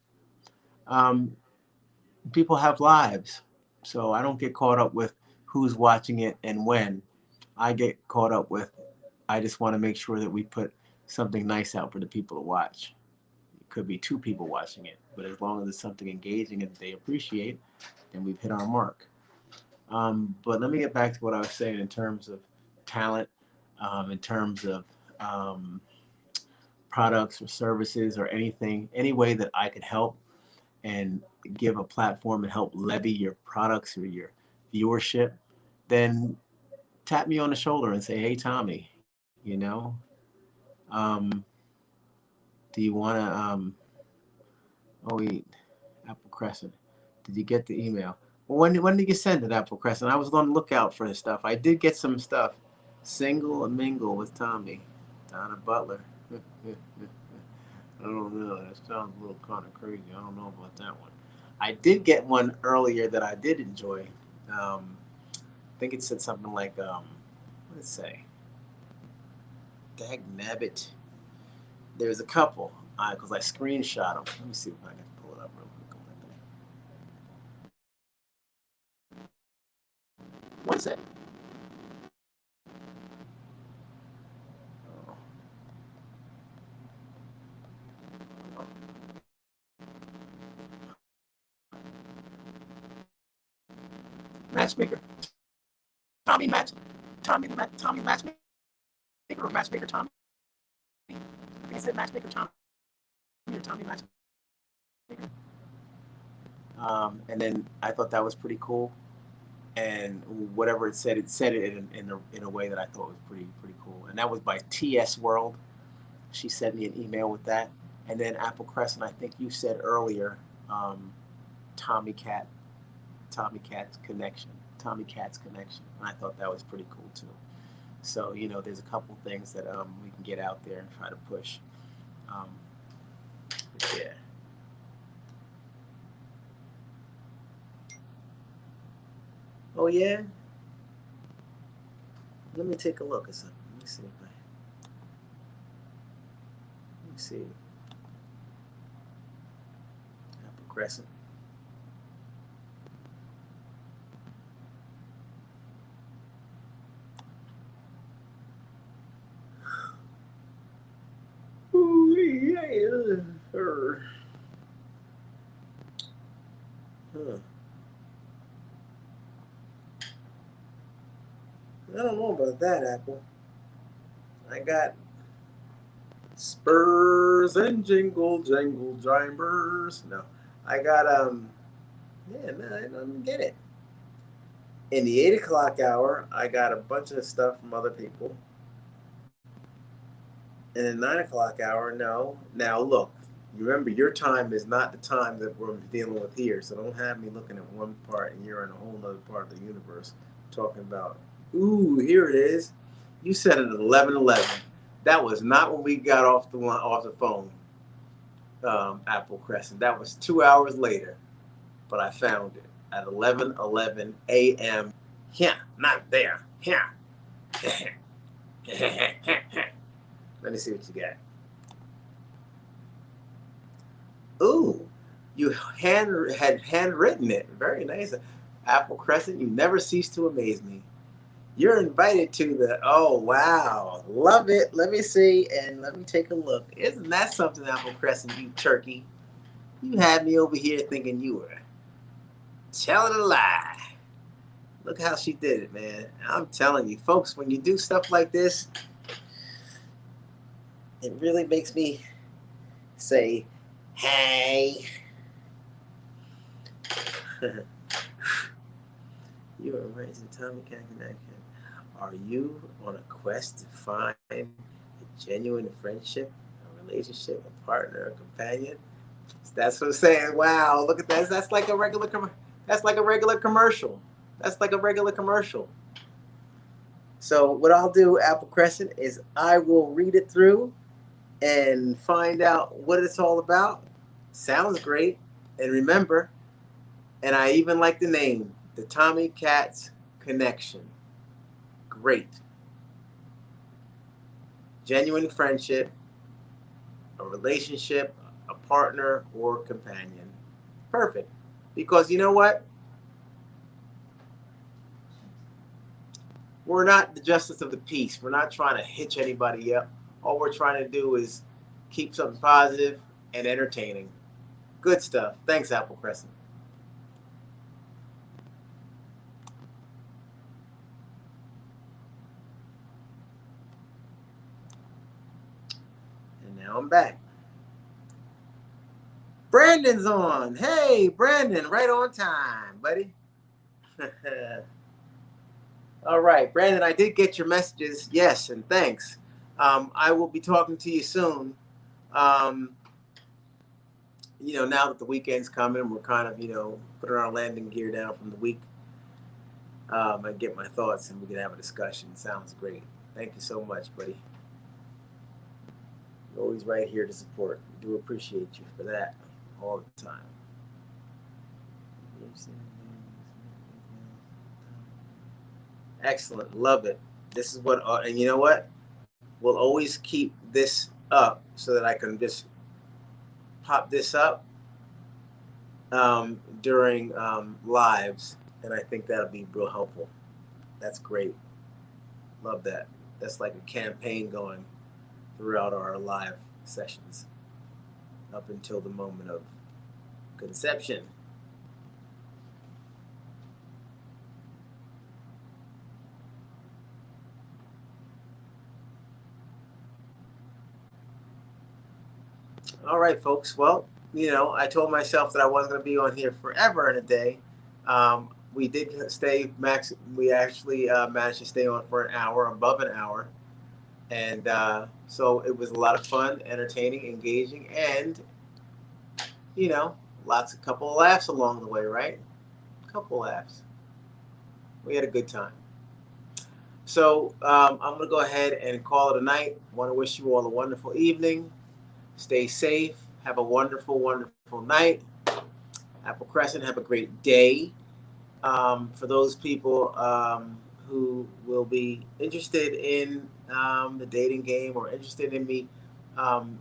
um, People have lives. So I don't get caught up with who's watching it and when. I get caught up with, I just want to make sure that we put something nice out for the people to watch. It could be two people watching it, but as long as it's something engaging and they appreciate, then we've hit our mark. But let me get back to what I was saying in terms of talent, in terms of products or services or anything, any way that I could help and give a platform and help levy your products or your viewership, then tap me on the shoulder and say, hey, Tommy, um, do you want to, wait, Apple Crescent. Did you get the email? Well, when did you send it, Apple Crescent? I was on the lookout for the stuff. I did get some stuff. Single and mingle with Tommy. Donna Butler. I don't know. That sounds a little kind of crazy. I don't know about that one. I did get one earlier that I did enjoy. I think it said something like, what did it say? Dag nabbit. There's a couple, because I screenshot them. Let me see if I can pull it up real quick. What's that? Matchmaker. Tommy Matchmaker or Matchmaker Tommy. I think it said Matchmaker Tommy or Tommy Matchmaker. And then I thought that was pretty cool. And whatever it said it in a way that I thought was pretty cool. And that was by TS World. She sent me an email with that. And then Apple Crescent, I think you said earlier, Tommy Cat's Connection. And I thought that was pretty cool too. So, there's a couple things that we can get out there and try to push. Yeah. Oh yeah? Let me take a look at something. Let me see. Apple Crescent. Ooh, yeah. Huh. I don't know about that, Apple. I got Spurs and jingle jibers. No, I got yeah, no, I don't get it. In the 8 o'clock hour, I got a bunch of stuff from other people. In the 9 o'clock hour, no. Now look, you remember your time is not the time that we're dealing with here, so don't have me looking at one part and you're in a whole other part of the universe talking about. Ooh, here it is. You said it at 11:11. That was not when we got off the phone, Apple Crescent. That was 2 hours later, but I found it at 11:11 a.m. Yeah, not there. Yeah. Let me see what you got. Ooh, you had handwritten it. Very nice. Apple Crescent, you never cease to amaze me. You're invited to the, oh, wow. Love it. Let me see and let me take a look. Isn't that something, Apple Crescent, you turkey? You had me over here thinking you were telling a lie. Look how she did it, man. I'm telling you, folks, when you do stuff like this, it really makes me say, hey. You are raising Tommy Cat Connection. Are you on a quest to find a genuine friendship, a relationship, a partner, a companion? That's what I'm saying. Wow, look at that. That's like a regular commercial. That's like a regular commercial. So what I'll do, Apple Crescent, is I will read it through and find out what it's all about. Sounds great. And remember, and I even like the name, the Tommy Cat's Connection. Great. Genuine friendship, a relationship, a partner, or companion. Perfect. Because you know what? We're not the justice of the peace. We're not trying to hitch anybody up. All we're trying to do is keep something positive and entertaining. Good stuff. Thanks, Apple Crescent. And now I'm back. Brandon's on. Hey, Brandon, right on time, buddy. All right, Brandon, I did get your messages. Yes, and thanks. I will be talking to you soon. Now that the weekend's coming, we're kind of, putting our landing gear down from the week. I get my thoughts and we can have a discussion. Sounds great. Thank you so much, buddy. You're always right here to support. We do appreciate you for that all the time. Excellent. Love it. This is what, and you know what? We'll always keep this up so that I can just pop this up during lives. And I think that'll be real helpful. That's great. Love that. That's like a campaign going throughout our live sessions up until the moment of conception. All right, folks. Well, I told myself that I wasn't going to be on here forever in a day. We did stay max. We actually managed to stay on for an hour, above an hour, and so it was a lot of fun, entertaining, engaging, and you know, lots of couple of laughs along the way, right? Couple laughs. We had a good time. So I'm going to go ahead and call it a night. Want to wish you all a wonderful evening. Stay safe. Have a wonderful, wonderful night. Apple Crescent, have a great day. For those people who will be interested in the dating game or interested in me um,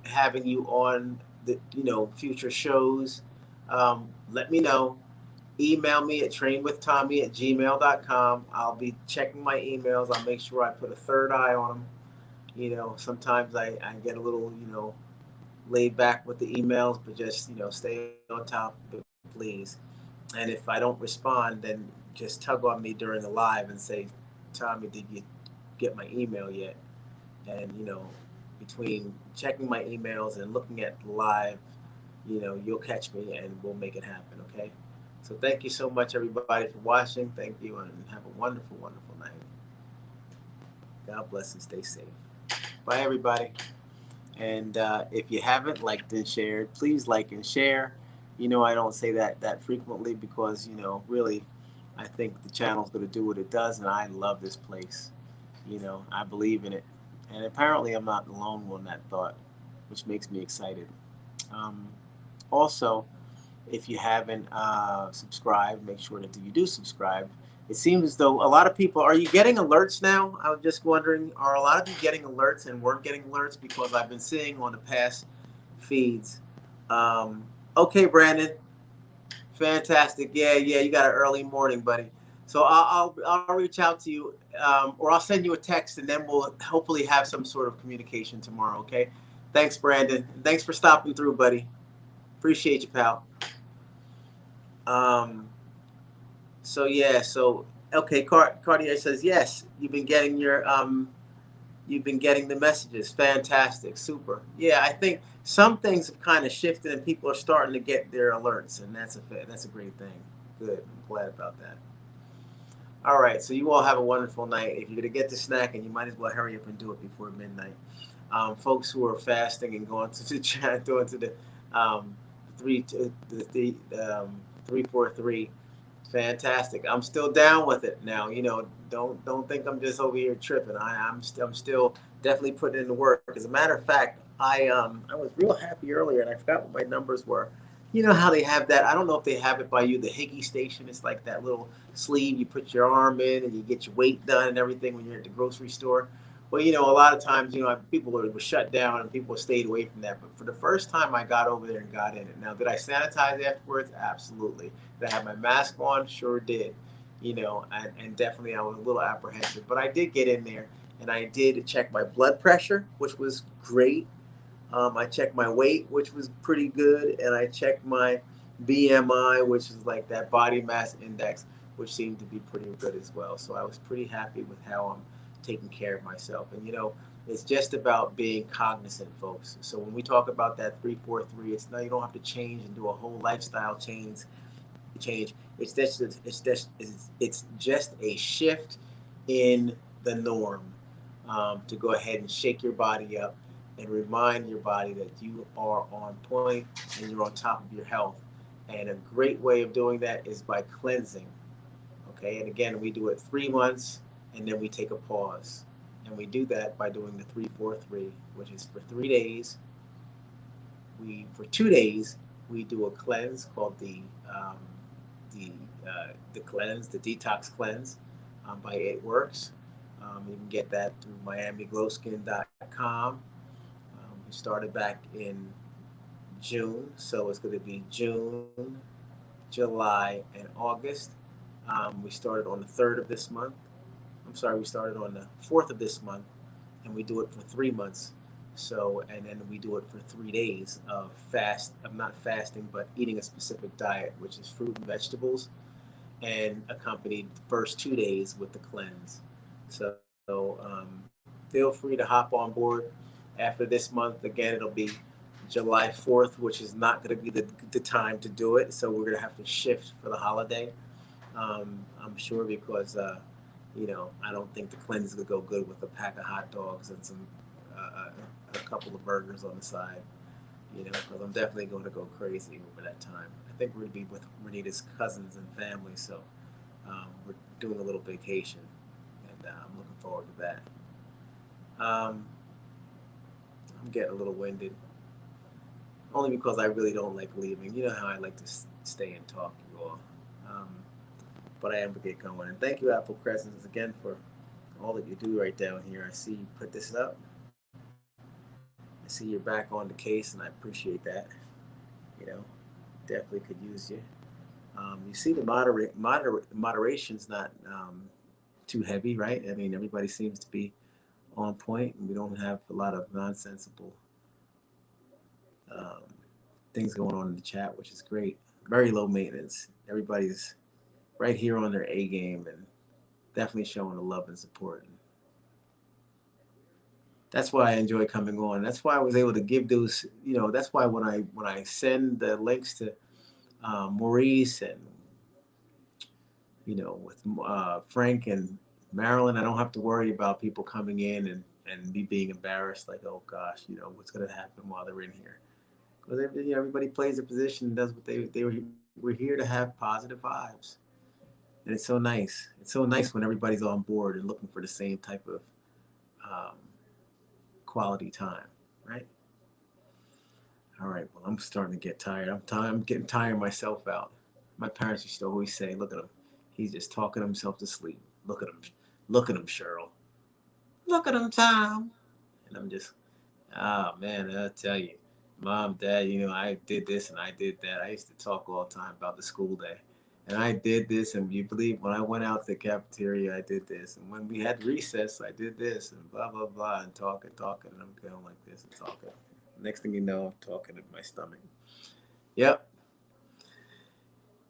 having you on the future shows, let me know. Email me at trainwithtommy@gmail.com. I'll be checking my emails. I'll make sure I put a third eye on them. Sometimes I get a little, laid back with the emails, but just, stay on top of it, please. And if I don't respond, then just tug on me during the live and say, Tommy, did you get my email yet? And, between checking my emails and looking at the live, you'll catch me and we'll make it happen, okay? So thank you so much, everybody, for watching. Thank you, and have a wonderful, wonderful night. God bless and stay safe. Bye, everybody. And if you haven't liked and shared, please like and share. I don't say that frequently because, really, I think the channel's going to do what it does, and I love this place. I believe in it. And apparently I'm not alone on that thought, which makes me excited. Also, if you haven't subscribed, make sure that you do subscribe. It seems as though a lot of people, are you getting alerts now? I was just wondering, are a lot of you getting alerts and weren't getting alerts? Because I've been seeing on the past feeds. Okay, Brandon, fantastic. Yeah, you got an early morning, buddy. So I'll reach out to you, or I'll send you a text, and then we'll hopefully have some sort of communication tomorrow. Okay. Thanks, Brandon. Thanks for stopping through, buddy. Appreciate you, pal. Um, so okay, Cartier says yes. You've been getting the messages. Fantastic, super. Yeah, I think some things have kind of shifted, and people are starting to get their alerts, and that's a great thing. Good, I'm glad about that. All right, so you all have a wonderful night. If you're gonna get the snack, and you might as well hurry up and do it before midnight. Folks who are fasting and going to the chat, going to the um, 343. Fantastic. I'm still down with it now. Don't think I'm just over here tripping. I'm still definitely putting in the work. As a matter of fact, I was real happy earlier, and I forgot what my numbers were. You know how they have that? I don't know if they have it by you. The Higgy station. It's like that little sleeve you put your arm in, and you get your weight done and everything when you're at the grocery store. Well, a lot of times, people were shut down and people stayed away from that. But for the first time, I got over there and got in it. Now, did I sanitize afterwards? Absolutely. Did I have my mask on? Sure did. And definitely I was a little apprehensive. But I did get in there, and I did check my blood pressure, which was great. I checked my weight, which was pretty good. And I checked my BMI, which is like that body mass index, which seemed to be pretty good as well. So I was pretty happy with how I'm taking care of myself. And it's just about being cognizant, folks. So when we talk about that 343, it's not, you don't have to change and do a whole lifestyle change. It's just a shift in the norm, to go ahead and shake your body up and remind your body that you are on point and you're on top of your health. And a great way of doing that is by cleansing. Okay, and again, we do it 3 months, and then we take a pause. And we do that by doing the 343, which is for 3 days. For 2 days, we do a cleanse called the the cleanse, the detox cleanse, by It Works. You can get that through MiamiGlowSkin.com. We started back in June, so it's going to be June, July, and August. We started on the 3rd of this month. I'm sorry, we started on the 4th of this month, and we do it for 3 months. So, and then we do it for 3 days of not fasting, but eating a specific diet, which is fruit and vegetables, and accompanied the first 2 days with the cleanse. So, feel free to hop on board after this month. Again, it'll be July 4th, which is not going to be the time to do it. So we're going to have to shift for the holiday. I'm sure because, I don't think the cleanse is going to go good with a pack of hot dogs and some a couple of burgers on the side. Because I'm definitely going to go crazy over that time. I think we're going to be with Renita's cousins and family, so we're doing a little vacation, and I'm looking forward to that. I'm getting a little winded, only because I really don't like leaving. You know how I like to stay and talk to you all. But I am going to get going. And thank you, Apple Crescents, again for all that you do right down here. I see you put this up. I see you're back on the case, and I appreciate that. Definitely could use you. You see the moderation's not too heavy, right? I mean, everybody seems to be on point, and we don't have a lot of nonsensical um, things going on in the chat, which is great. Very low maintenance. Everybody's right here on their A game and definitely showing the love and support. And that's why I enjoy coming on. That's why I was able to give those. That's why when I send the links to Maurice and with Frank and Marilyn, I don't have to worry about people coming in and me being embarrassed, like, oh gosh, what's going to happen while they're in here. Because everybody plays a position and does what we're here to have positive vibes. And it's so nice. It's so nice when everybody's on board and looking for the same type of quality time, right? All right, well, I'm starting to get tired. I'm getting tired myself out. My parents used to always say, look at him. He's just talking himself to sleep. Look at him. Look at him, Cheryl. Look at him, Tom. And I'm just, man, I'll tell you. Mom, Dad, I did this and I did that. I used to talk all the time about the school day. And I did this, and you believe when I went out to the cafeteria, I did this. And when we had recess, I did this, and blah, blah, blah, and talking, and I'm going like this and talking. Next thing you know, I'm talking in my stomach. Yep.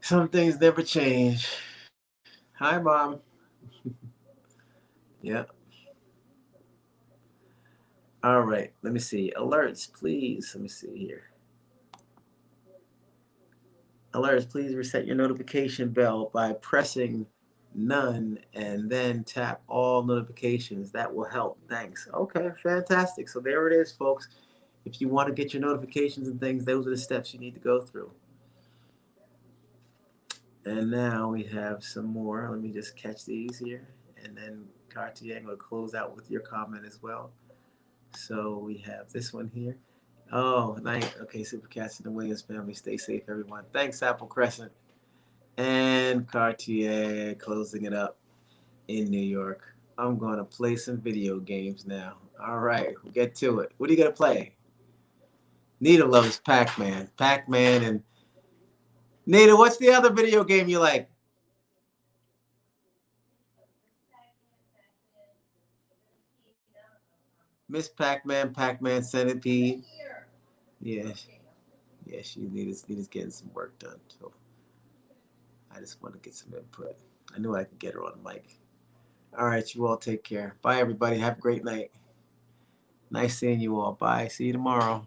Some things never change. Hi, Mom. Yep. All right. Let me see. Alerts, please. Let me see here. Alerts, please reset your notification bell by pressing none and then tap all notifications. That will help. Thanks. Okay, fantastic. So there it is, folks. If you want to get your notifications and things, those are the steps you need to go through. And now we have some more. Let me just catch these here. And then Cartier, I'm going to close out with your comment as well. So we have this one here. Oh, nice. Okay, Super Cats and the Williams family. Stay safe, everyone. Thanks, Apple Crescent. And Cartier closing it up in New York. I'm going to play some video games now. All right, we'll get to it. What are you going to play? Nita loves Pac-Man. Pac-Man and... Nita, what's the other video game you like? Miss Pac-Man, Pac-Man Centipede. Yeah, Nita's getting some work done. So I just want to get some input. I knew I could get her on the mic. All right, you all take care. Bye, everybody. Have a great night. Nice seeing you all. Bye. See you tomorrow.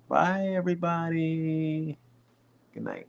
Bye, everybody. Good night.